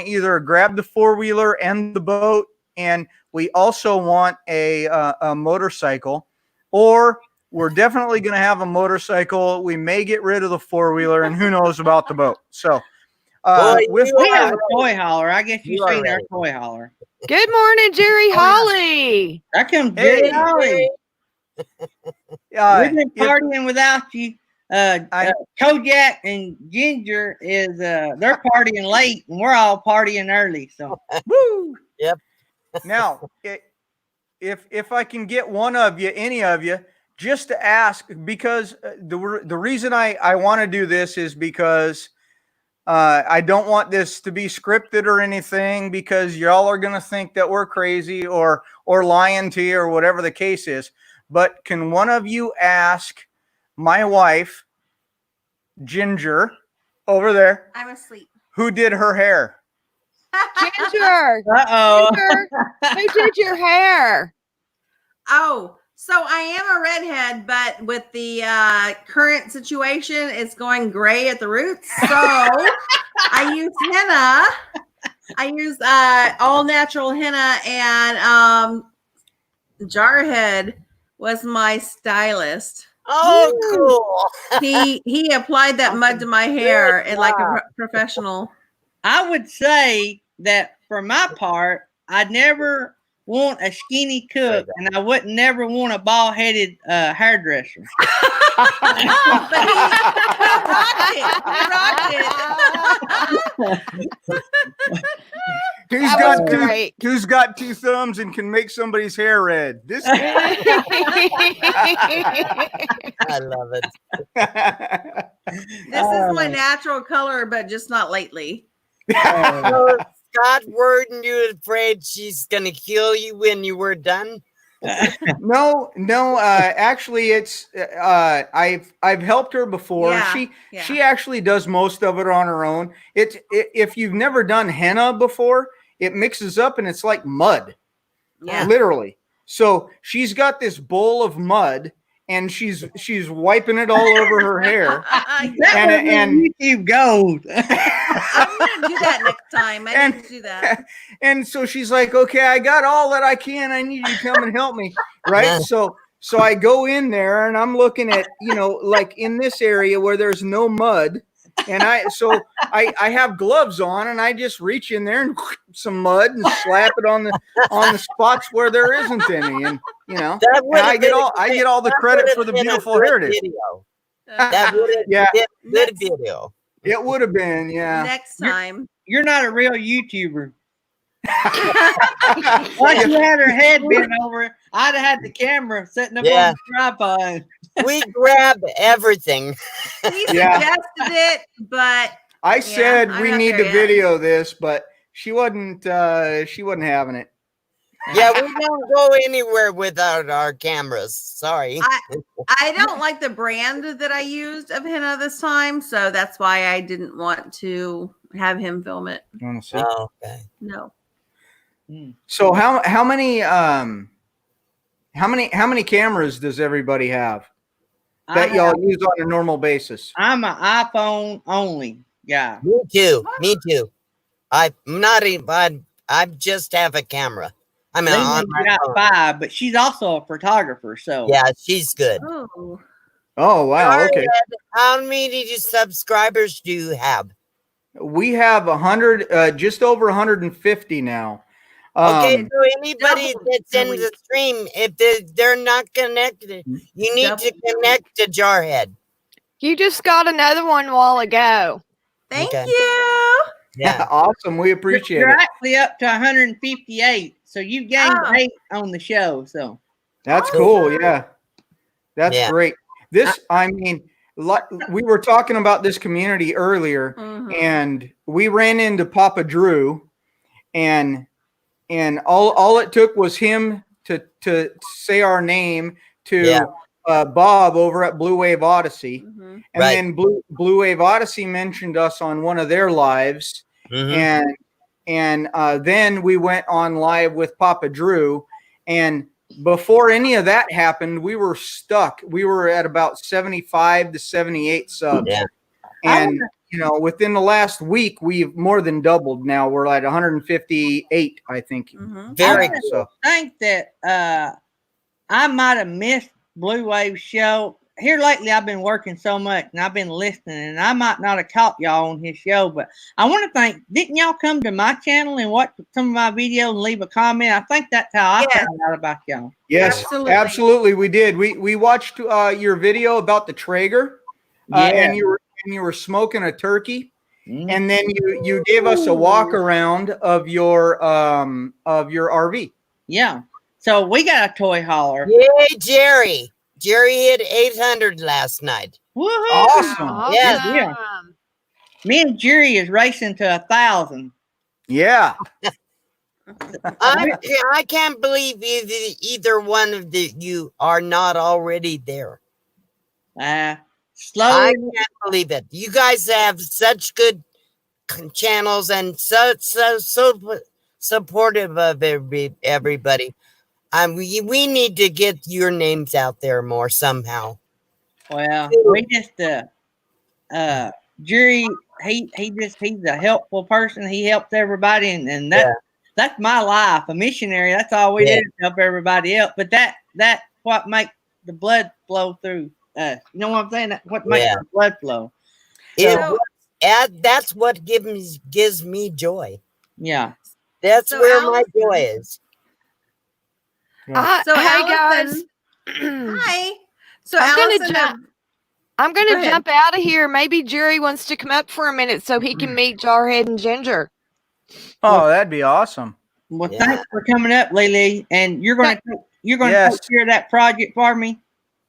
either grab the four-wheeler and the boat, and we also want a motorcycle, or we're definitely gonna have a motorcycle. We may get rid of the four-wheeler, and who knows about the boat. So we have a toy hauler. I guess you've seen our toy hauler. Good morning, Jerry Holly. There comes Jerry Holly. We've been if- partying without you. Kojak and Ginger is they're partying late, and we're all partying early. So Woo! Yep. Now, if I can get one of you, any of you, just to ask, because the reason I want to do this is because I don't want this to be scripted or anything, because y'all are going to think that we're crazy or lying to you or whatever the case is. But can one of you ask my wife, Ginger, over there, I'm asleep. who did her hair? Ginger. uh-oh. Ginger, who did your hair? Oh, so I am a redhead, but with the current situation, it's going gray at the roots. So I use henna. I use all natural henna, and Jarhead was my stylist. Oh, cool. He applied that mud to my hair and like a professional. I would say that for my part, I'd never want a skinny cook, and I would never want a bald-headed hairdresser. But he rocked it. Who's got two thumbs and can make somebody's hair red? This guy. I love it. This is my natural color, but just not lately. So Scott, weren't you afraid she's gonna kill you when you were done? No, actually it's I've helped her before. Yeah, She actually does most of it on her own. If you've never done henna before, it mixes up and it's like mud. Yeah. Literally. So she's got this bowl of mud and she's wiping it all over her hair. That And- was YouTube gold. I'm gonna do that next time. I need to do that. And so she's like, okay, I got all that I can. I need you to come and help me. Right. So I go in there and I'm looking at, like in this area where there's no mud. And I have gloves on and I just reach in there and some mud and slap it on the spots where there isn't any. And I get all the credit for the beautiful heritage. That would have Yeah. been a good video. It would have been, yeah. Next time. You're not a real YouTuber. Once you had her head bent over, I'd have had the camera sitting up Yeah. on the tripod. We grab everything. He Yeah. suggested it, but I said I'm we not need there to yet. video this, but she wasn't having it. Yeah, we don't go anywhere without our cameras. Sorry. I don't like the brand that I used of henna this time, so that's why I didn't want to have him film it. You wanna see? Oh, okay. No. So how many cameras does everybody have that y'all use on a normal basis? I'm an iPhone only guy. Me too. Me too. I'm not even. I just have a camera. I mean, on Leland's my got phone. 5, but she's also a photographer. So Yeah, she's good. Oh. Oh wow, okay. How many subscribers do you have? We have 100, just over 150 now. Okay, so anybody double that's in a the stream, if they're not connected, you need to connect to Jarhead. You just got another one a while ago. Thank Okay. you. Yeah. Awesome. We appreciate you're it. actually up to 158. So you gained Oh. 8 on the show. So That's cool. Yeah. That's Yeah. great. We were talking about this community earlier, Mhm. and we ran into Papa Drew, and all it took was him to say our name to Yeah. Bob over at Blue Wave Odyssey, Mhm. and Right. then Blue Wave Odyssey mentioned us on one of their lives, Mhm. and then we went on live with Papa Drew, and before any of that happened, we were stuck. We were at about 75 to 78 subs. Yeah. And within the last week, we've more than doubled. Now we're at 158, I think. Mhm. Very I So think that I might have missed Blue Wave's show. Here lately, I've been working so much and I've been listening, and I might not have caught y'all on his show, but I want to thank, didn't y'all come to my channel and watch some of my videos and leave a comment? I think that's how I Yes. found out about y'all. yes, Absolutely. absolutely, we did. We watched your video about the Traeger, and you were smoking a turkey, Mhm. and then you gave us a walk around of your RV. Yeah. So we got a toy hauler. Yay, Jerry. Jerry hit 800 last night. Woohoo! Awesome. Yeah. Yeah. Me and Jerry is racing to 1,000. Yeah. I can't believe either one of you are not already there. I Slowly. can't believe it. You guys have such good channels and so supportive of everybody. We need to get your names out there more somehow. Well, we just Jerry, he's a helpful person. He helps everybody, and that's my life. A missionary. That's all we do is help everybody else. But that's what makes the blood flow through us. You know what I'm saying? That's what makes the blood flow. That's what gives me joy. Yeah. That's So where my Allison- joy is. So hey Allison- guys, Hi. So I'm gonna Allison, jump. I'm Go gonna ahead. jump out of here. Maybe Jerry wants to come up for a minute so he can meet Jarhead and Ginger. Oh, that'd be awesome. Well, Yeah. thanks for coming up, Lily. And you're gonna Yes. take care of that project for me.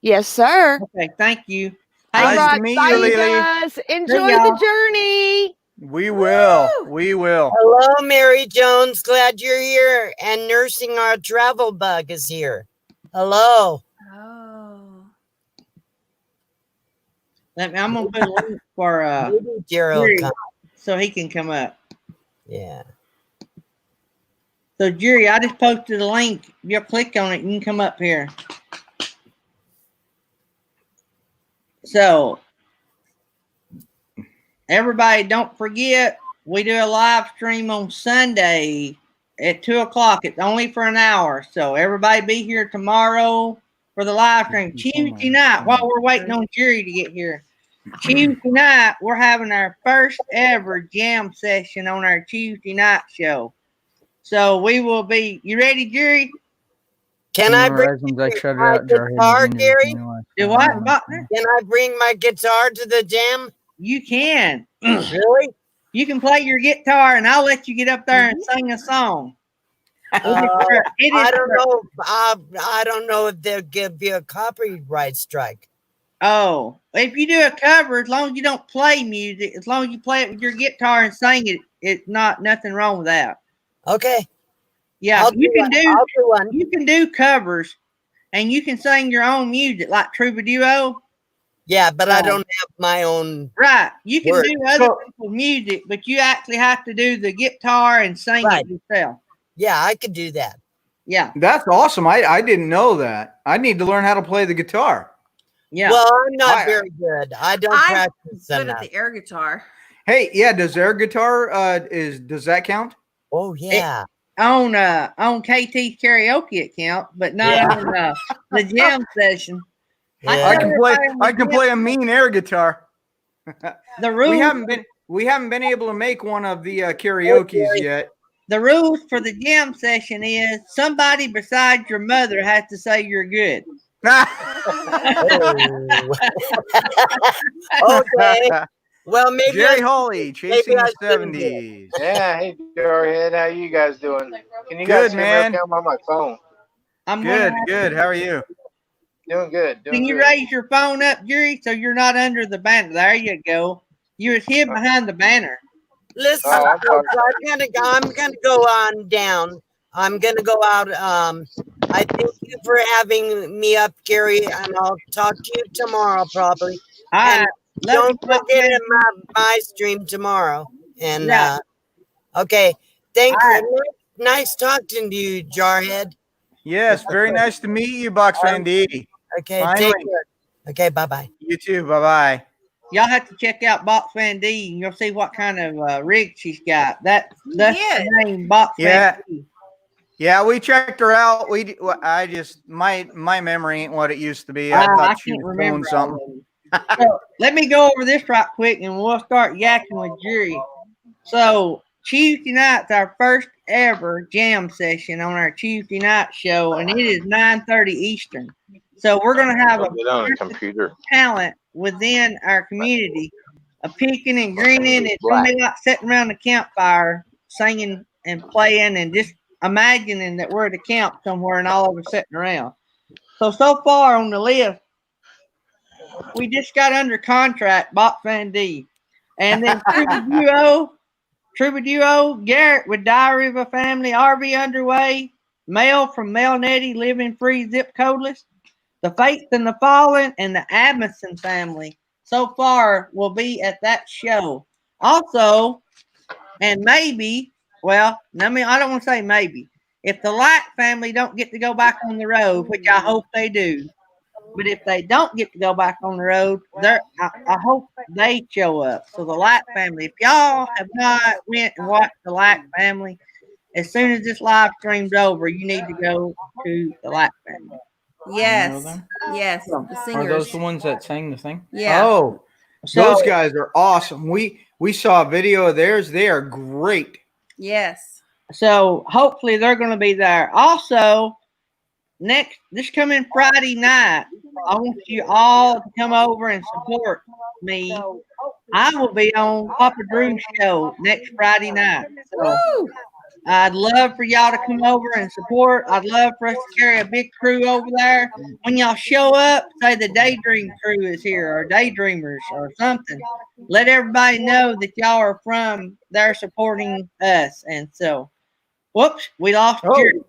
Yes, sir. Okay, thank you. Nice Hey, to All right, meet bye, you, you Lily. guys. Enjoy y'all. the journey. We will. Woo! We will. Hello, Mary Jones. Glad you're here. And nursing our travel bug is here. Hello. Oh. I'm gonna put a link for Maybe Gerald Jerry come. so he can come up. Yeah. So Jerry, I just posted a link. If you click on it, you can come up here. So everybody, don't forget, we do a live stream on Sunday at 2:00. It's only for an hour. So everybody be here tomorrow for the live stream. Tuesday night, while we're waiting on Jerry to get here. Tuesday night, we're having our first ever jam session on our Tuesday night show. So we will be. You ready, Jerry? Can I bring I shut it my out, Jarhead and guitar, Ginger, Gary? you know, Do what, Butler? Can I bring my guitar to the jam? You can. Really? You can play your guitar, and I'll let you get up there and sing a song. It is I don't know. I don't know if they'll give you a copyright strike. Oh, if you do a cover, as long as you don't play music, as long as you play it with your guitar and sing it, it's nothing wrong with that. Okay. Yeah, I'll do one. you can do covers, and you can sing your own music like Troubadour. Yeah, but I don't have my own. Right, you can Word. do other people's music, but you actually have to do the guitar and sing Right. it yourself. Yeah, I could do that. Yeah, That's awesome. I didn't know that. I need to learn how to play the guitar. yeah. Well, I'm not I- very good. I don't I'm practice good enough. at the air guitar. Hey, yeah, does air guitar does that count? Oh yeah. on KT's karaoke account, but not Yeah. on the jam session. Yeah. I can play a mean air guitar. The rules We haven't been able to make one of the karaoke's yet. the rules for the jam session is somebody besides your mother has to say you're good. Oh. Okay. Well, maybe Jerry I, Hawley, chasing I the shouldn't do 70s. Yeah, hey Jarhead, how you guys doing? Can you Good, guys hear man. me okay? I'm on my phone. I'm Good, gonna good. How are you? Doing good. Doing Can you good. raise your phone up, Jerry, so you're not under the banner? There you go. You was hid behind the banner. listen. Oh, I'm sorry. I'm gonna go on down. I'm gonna go out. I thank you for having me up, Gary, and I'll talk to you tomorrow probably. All right. And Love don't you, forget man. my stream tomorrow. And Yeah. okay, thank All you. Nice talking to you, Jarhead. Yes, very nice to meet you, Box Fan D. Okay, Finally. take care. Okay, bye bye. You too. Bye bye. Y'all have to check out Box Fan D, and you'll see what kind of rig she's got. That's did. the name, Box Yeah. Fan D. Yeah, we checked her out. I just my memory ain't what it used to be. I I thought she can't was remember doing all something. of them. So, let me go over this right quick, and we'll start yakking with Jerry. So Tuesday night's our first ever jam session on our Tuesday night show, and it is 9:30 Eastern. So we're gonna have a Get on the computer. talent within our community, a peeking and grinning. It's gonna be like sitting around the campfire, singing and playing, and just imagining that we're at a camp somewhere, and all of us sitting around. So far on the list, we just got under contract Box Van D, and then Troubadour, Garrett with Diary of a Family, RV Underway, Mel from Mel Nettie, Living Free, Zip Codeless, The Faith and the Fallen, and the Amundsen family so far will be at that show. Also, and maybe, well, I don't want to say maybe, if the Light family don't get to go back on the road, which I hope they do, but if they don't get to go back on the road, I hope they show up. So the Light family, if y'all have not went and watched the Light family, as soon as this live stream's over, you need to go to the Light family. Yes. them? Yes. The Are singers. those the ones that sang the thing? Yeah. Oh, So, those guys are awesome. We saw a video of theirs. They are great. Yes. so hopefully they're going to be there. Also, this coming Friday night, I want you all to come over and support me. I will be on Papa Drew's show next Friday night. So Woo! I'd love for y'all to come over and support. I'd love for us to carry a big crew over there. When y'all show up, say the Daydream crew is here or Daydreamers or something. Let everybody know that y'all are from there supporting us. And so, whoops, we lost Jury.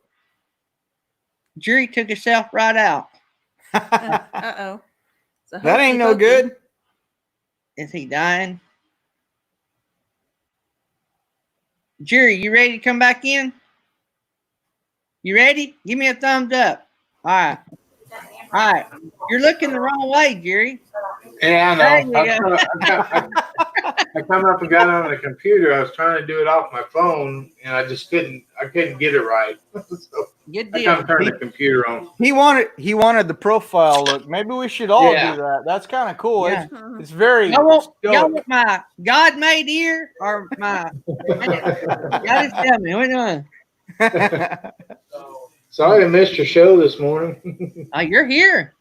Jury took herself right out. Uh-oh. So That ain't no hokey pokey. good. Is he dying? Jury, you ready to come back in? You ready? Give me a thumbs up. All right. All right. You're looking the wrong way, Jerry. Yeah, I There know. you go. I come up and got on the computer. I was trying to do it off my phone, and I just couldn't. I couldn't get it right. So Good I deal. come turn the computer on. He wanted the profile look. Maybe we should all Yeah. do that. That's kind of cool. Yeah. It's very Y'all want stoic. my God-made ear or my? Y'all just tell me. What doing? Sorry I missed your show this morning. Oh, you're here.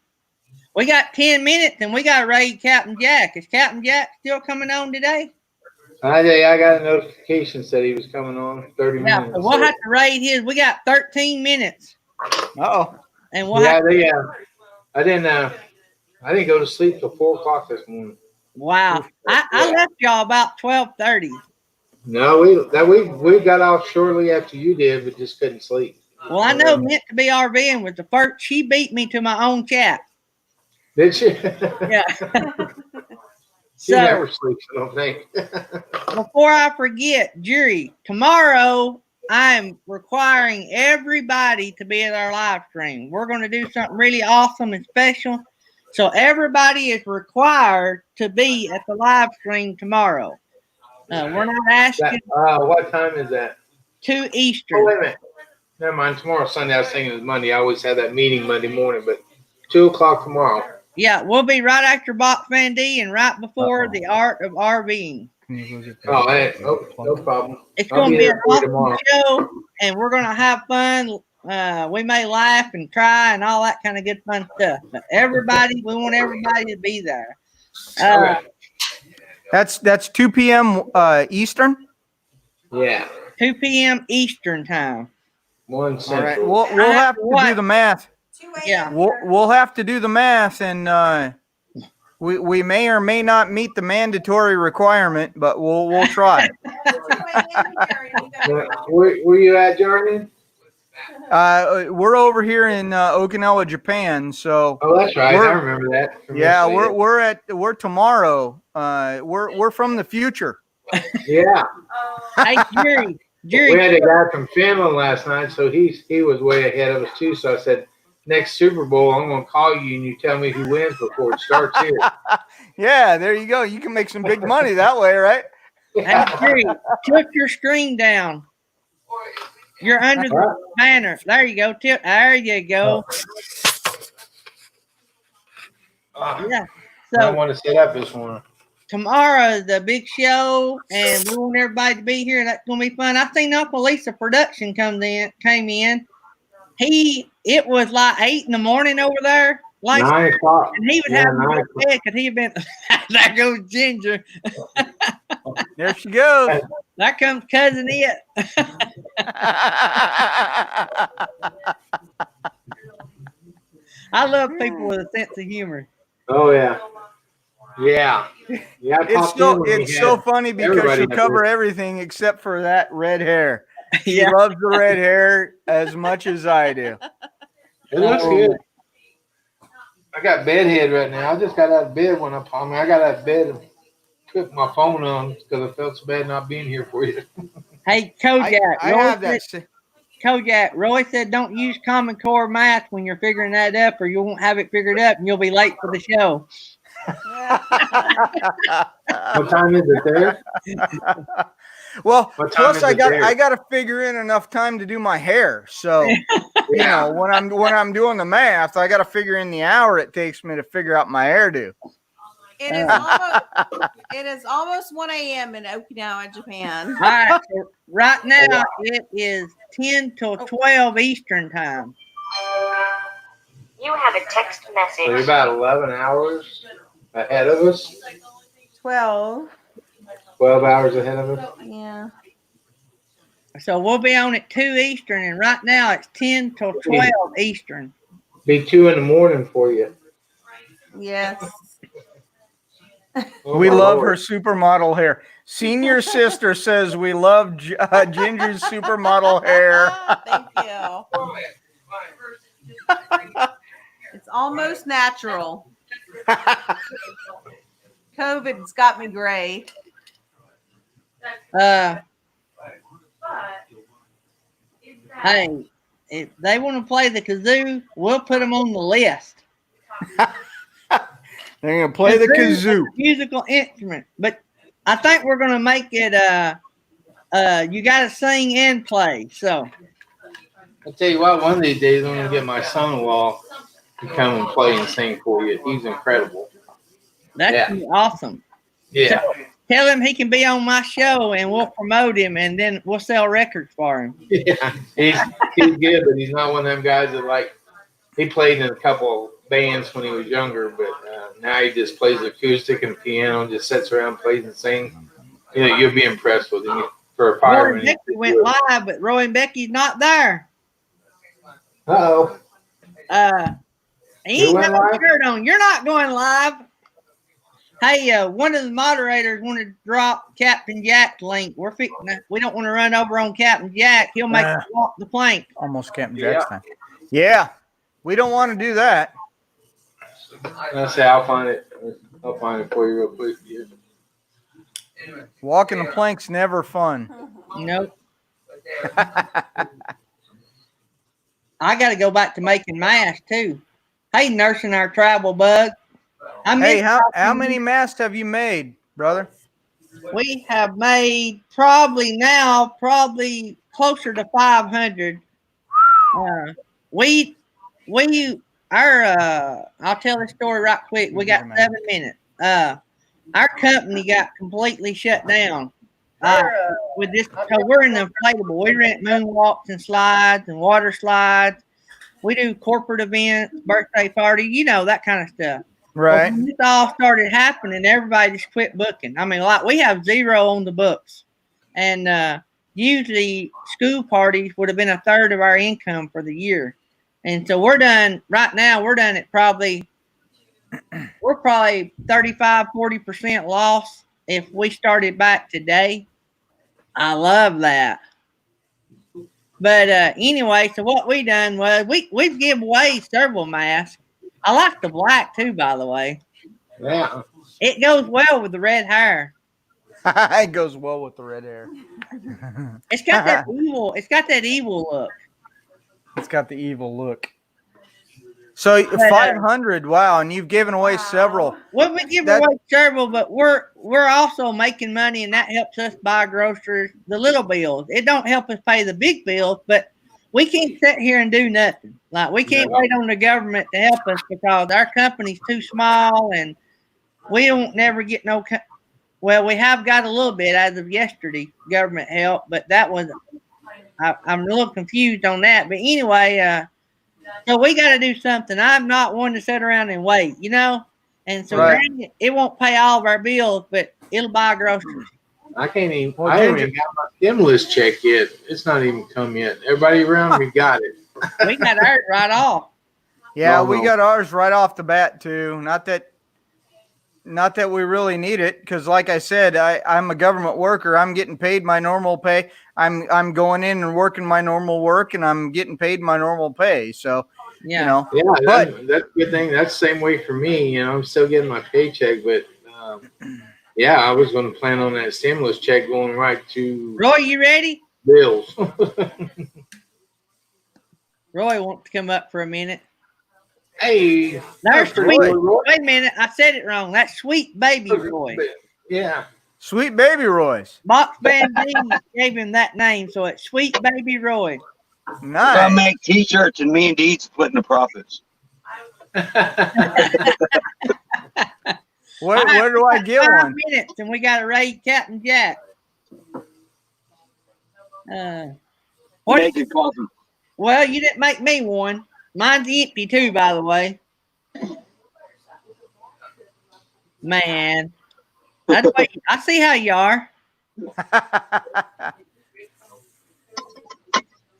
We got 10 minutes, and we got to raid Captain Jack. Is Captain Jack still coming on today? I got a notification said he was coming on 30 Yeah, minutes. so we'll have to raid his. We got 13 minutes, Uh-oh. and we'll have I didn't go to sleep till 4:00 this morning. wow. I left y'all about 12:30. No, we got off shortly after you did, but just couldn't sleep. Well, I know Meant to Be RVing was the first. She beat me to my own chat. Did she? Yeah. She So never sleeps, I don't think. before I forget, Jury, tomorrow I'm requiring everybody to be at our live stream. We're going to do something really awesome and special. So everybody is required to be at the live stream tomorrow. We're not asking What time is that? 2 Oh, Eastern. wait a minute. Never mind. Tomorrow's Sunday. I was thinking it was Monday. I always have that meeting Monday morning, but 2:00 tomorrow. Yeah, we'll be right after Box Van D and right before the Art of RVing. Oh, hey, no problem. It's I'll going to be be there an for you awesome tomorrow. show, and we're going to have fun. We may laugh and cry and all that kind of good fun stuff. But we want everybody to be there. Okay. That's 2 p.m. Eastern. Yeah. 2 p.m. Eastern time. 1 All right. Central. We'll have to do the math. 2 a.m. Yeah. We'll have to do the math, and we may or may not meet the mandatory requirement, but we'll try. 2 a.m. here, and you guys- Where you at, Jordan? We're over here in Okinawa, Japan. So Oh, that's right. I remember that. from yeah, yesterday. we're tomorrow. We're from the future. Yeah. Hey, Jerry. We had a guy from Finland last night, so he was way ahead of us too. So I said, next Super Bowl, I'm going to call you and you tell me who wins before it starts here. Yeah, there you go. You can make some big money that way, right? Hey, Jerry, tilt your screen down. You're under the banner. There you go. There you go. Yeah. I So want to set up this one. tomorrow is the big show, and we want everybody to be here. That's gonna be fun. I seen Uncle Lisa production came in. It was like 8 in the morning over there. Like 9 o'clock. and he would Yeah, have me 9 in bed because he had been there goes Ginger. There she goes. There comes cousin It. I love people with a sense of humor. Oh, yeah. Yeah. Yeah. I popped in when It's we so had funny because everybody she'll up cover there. everything except for that red hair. She Yeah. loves the red hair as much as I do. It looks good. I got bedhead right now. I just got out of bed when I got out of bed and put my phone on because I felt so bad not being here for you. Hey, Kojak. I have that. Kojak, Roy said don't use Common Core math when you're figuring that up, or you won't have it figured up and you'll be late for the show. What time is it there? Well, What time plus is I it there? got to figure in enough time to do my hair. So you know, when I'm doing the math, I got to figure in the hour it takes me to figure out my hairdo. It is almost 1 a.m. in Okinawa, Japan. All right, so right now it is 10 till 12 Eastern time. You have a text message. So you're about 11 hours ahead of us. 12. 12 hours ahead of us. Yeah. So we'll be on at 2 Eastern, and right now it's 10 till 12 Eastern. Be 2 in the morning for you. Yes. Oh, We my love Lord. her supermodel hair. Senior sister says we love Ginger's supermodel hair. Thank you. It's almost natural. COVID's got me gray. Hey, if they want to play the kazoo, we'll put them on the list. They're gonna play the Kazoo is kazoo. a musical instrument, but I think we're gonna make it. You got to sing and play. So I'll tell you what, one of these days I'm going to get my son-in-law to come and play and sing for you. He's incredible. that's awesome. Yeah. So tell him he can be on my show, and we'll promote him, and then we'll sell records for him. Yeah. He's good, but he's not one of them guys that like, he played in a couple bands when he was younger, but now he just plays acoustic and piano and just sits around, plays and sings. You know, you'll be impressed with him. For a Roy fireman. and Becky went live, but Roy and Becky's not there. Uh-oh. He ain't You went got a live? shirt on. You're not going live. Hey, one of the moderators wanted to drop Captain Jack's link. We don't want to run over on Captain Jack. He'll make us walk the plank. Almost Captain Jack's time. Yeah, we don't want to do that. Let's say I'll find it. I'll find it for you real quick. Yeah. Walking the plank's never fun. Nope. I got to go back to making masks too. Hey, nursing our travel bug. Hey, how many masks have you made, brother? We have made probably closer to 500. I'll tell the story right quick. We got 7 minutes. Our company got completely shut down. With this, because we're in the inflatable. We rent moonwalks and slides and water slides. We do corporate events, birthday party, that kind of stuff. Right. Well, when this all started happening, everybody just quit booking. I mean, like we have 0 on the books, and usually school parties would have been 1/3 of our income for the year, and so we're done right now. We're done at probably 35-40% loss if we started back today. I love that. But anyway, so what we done was we've given away several masks. I like the black too, by the way. Yeah. It goes well with the red hair. It goes well with the red hair. It's got that evil. It's got that evil look. It's got the evil look. So 500, wow, and you've given away several. Well, we give away several, but we're also making money, and that helps us buy groceries, the little bills. It don't help us pay the big bills, but we can't sit here and do nothing. Like we can't wait on the government to help us because our company's too small, and we don't never get no. Well, we have got a little bit as of yesterday, government help, but that was. I'm a little confused on that, but anyway. So we got to do something. I'm not one to sit around and wait, and so granted, it won't pay all of our bills, but it'll buy groceries. I haven't even got my stimulus check yet. It's not even come yet. Everybody around me got it. We got ours right off. Yeah, we got ours right off the bat too. Not that we really need it, because like I said, I'm a government worker. I'm getting paid my normal pay. I'm going in and working my normal work, and I'm getting paid my normal pay. So yeah, that's a good thing. That's the same way for me. I'm still getting my paycheck, but I was going to plan on that stimulus check going right to Roy. You ready? Bills. Roy wants to come up for a minute. Hey, there's sweet. Roy. Wait a minute, I said it wrong. That's Sweet Baby Roy. Yeah, Sweet Baby Roy's. Box Band gave him that name, so it's Sweet Baby Roy. Nice. I'll make T-shirts, and me and Deed's splitting the profits. Where do I get 5 one? minutes, and we got to raid Captain Jack. Naked coffee. Well, you didn't make me one. Mine's empty too, by the way. Man, I see how you are.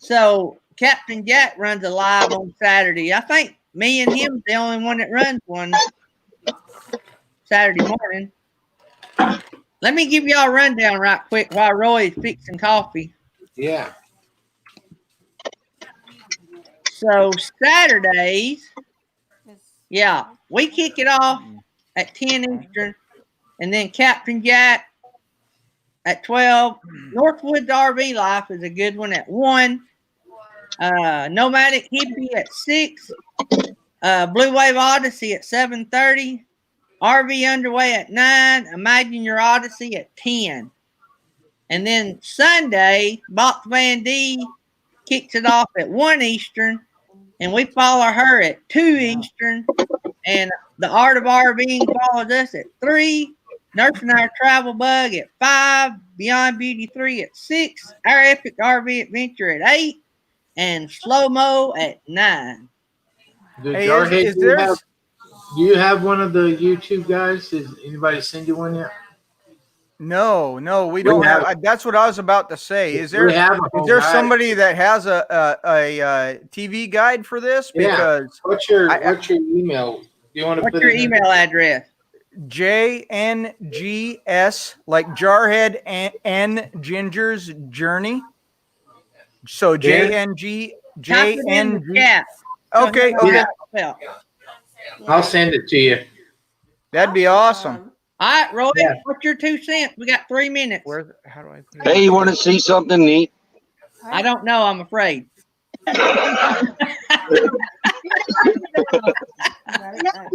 So Captain Jack runs a live on Saturday. I think me and him's the only one that runs one Saturday morning. Let me give y'all a rundown right quick while Roy's fixing coffee. Yeah. So Saturdays, yeah, we kick it off at 10 Eastern, and then Captain Jack at 12. Northwoods RV Life is a good one at 1. Nomadic Hippie at 6. Blue Wave Odyssey at 7:30. RV Underway at 9. Imagine Your Odyssey at 10. And then Sunday, Box Van D kicks it off at 1 Eastern. And we follow her at 2 Eastern. And the Art of RVing follows us at 3. Nursing Our Travel Bug at 5. Beyond Beauty 3 at 6. Our Epic RV Adventure at 8. And Slow Mo at 9. Hey, is there... Do you have one of the YouTube guys? Did anybody send you one yet? No, we don't have. That's what I was about to say. Is there somebody that has a TV guide for this? Because what's your email? Do you want to what's your email address? JNGS, like Jarhead and Ginger's Journey. So JNG. Okay. Yeah. I'll send it to you. That'd be awesome. All right, Roy, what's your 2 cents? We got 3 minutes. How do I put it? Hey, you want to see something neat? I don't know. I'm afraid.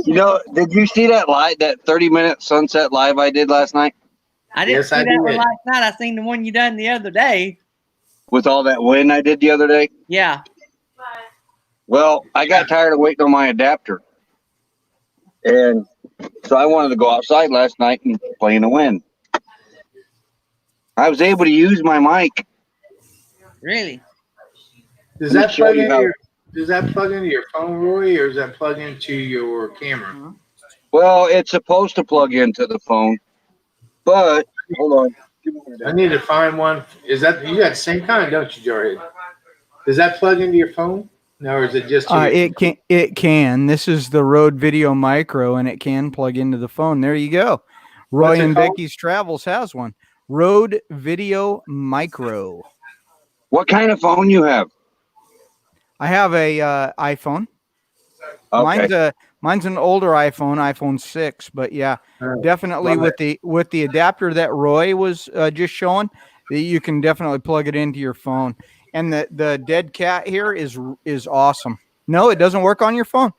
You know, did you see that 30-minute sunset live I did last night? I didn't see that one last night. I seen the one you done the other day. With all that wind I did the other day? Yeah. Well, I got tired of waiting on my adapter. And so I wanted to go outside last night and play in the wind. I was able to use my mic. Really? Does that plug into your phone, Roy, or does that plug into your camera? Well, it's supposed to plug into the phone, but hold on. I need to find one. Is that you got the same kind, don't you, Jarhead? Does that plug into your phone? No, or is it just it can. This is the Rode Video Micro, and it can plug into the phone. There you go. Roy and Becky's Travels has one. Rode Video Micro. What kind of phone you have? I have a iPhone. Okay. Mine's an older iPhone 6, but yeah, definitely with the adapter that Roy was just showing, you can definitely plug it into your phone. And the dead cat here is awesome. No, it doesn't work on your phone.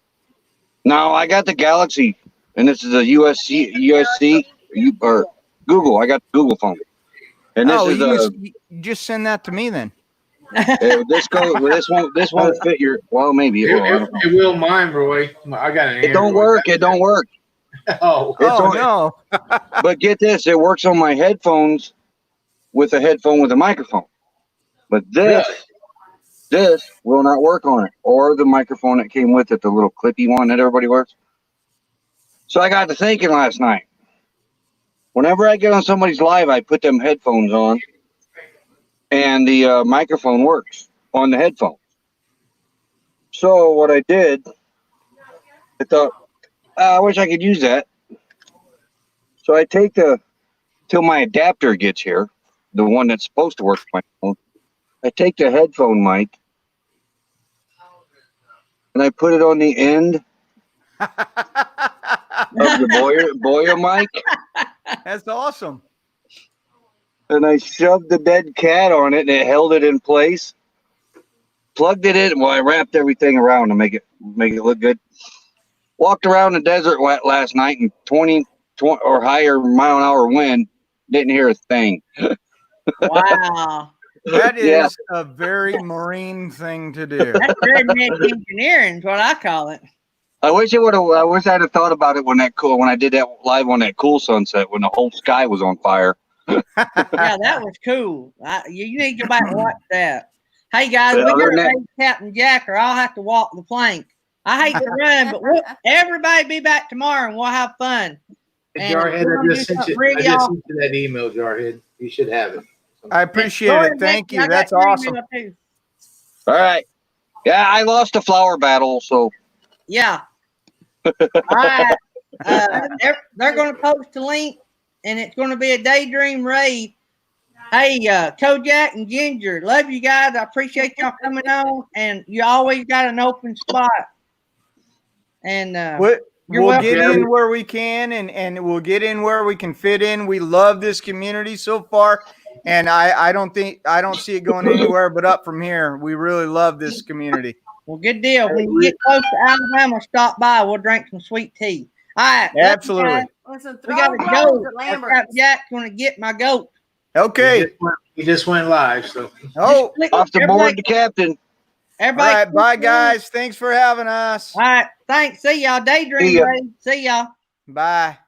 No, I got the Galaxy, and this is a USC or Google. I got the Google phone. And this you just send that to me then. This won't fit your. Well, maybe it will. It will mine, Roy. I got an. It don't work. It don't work. No. But get this, it works on my headphones with a headphone with a microphone. But this will not work on it, or the microphone that came with it, the little clippy one that everybody wears. So I got to thinking last night. Whenever I get on somebody's live, I put them headphones on, and the microphone works on the headphones. So what I did, I thought, I wish I could use that. So I take till my adapter gets here, the one that's supposed to work with my phone. I take the headphone mic and I put it on the end of the Boya mic. That's awesome. And I shoved the dead cat on it and it held it in place. Plugged it in. Well, I wrapped everything around to make it look good. Walked around the desert last night in 20 or higher mile-an-hour wind. Didn't hear a thing. Wow. That is a very marine thing to do. That's redneck engineering is what I call it. I wish I'd have thought about it when I did that live on that cool sunset when the whole sky was on fire. Yeah, that was cool. You need to go back and watch that. Hey guys, we gotta take Captain Jack or I'll have to walk the plank. I hate to run, but everybody be back tomorrow and we'll have fun. Jarhead, I just sent you that email, Jarhead. You should have it. I appreciate it. Thank you. That's awesome. All right. Yeah, I lost a flower battle, so Yeah. All right. They're going to post a link, and it's going to be a daydream raid. Hey, Kojak and Ginger, love you guys. I appreciate y'all coming on, and you always got an open spot. And we'll get in where we can, and we'll get in where we can fit in. We love this community so far, and I don't see it going anywhere but up from here. We really love this community. Well, good deal. When you get close to Alabama, stop by. We'll drink some sweet tea. All right. Absolutely. Listen, We got to go. Jack's going to get my goat. Okay. He just went live. So. Oh, off the board, the captain. Everybody. All right. Bye, guys. Thanks for having us. All right. Thanks. See y'all. Daydream. See y'all. Bye.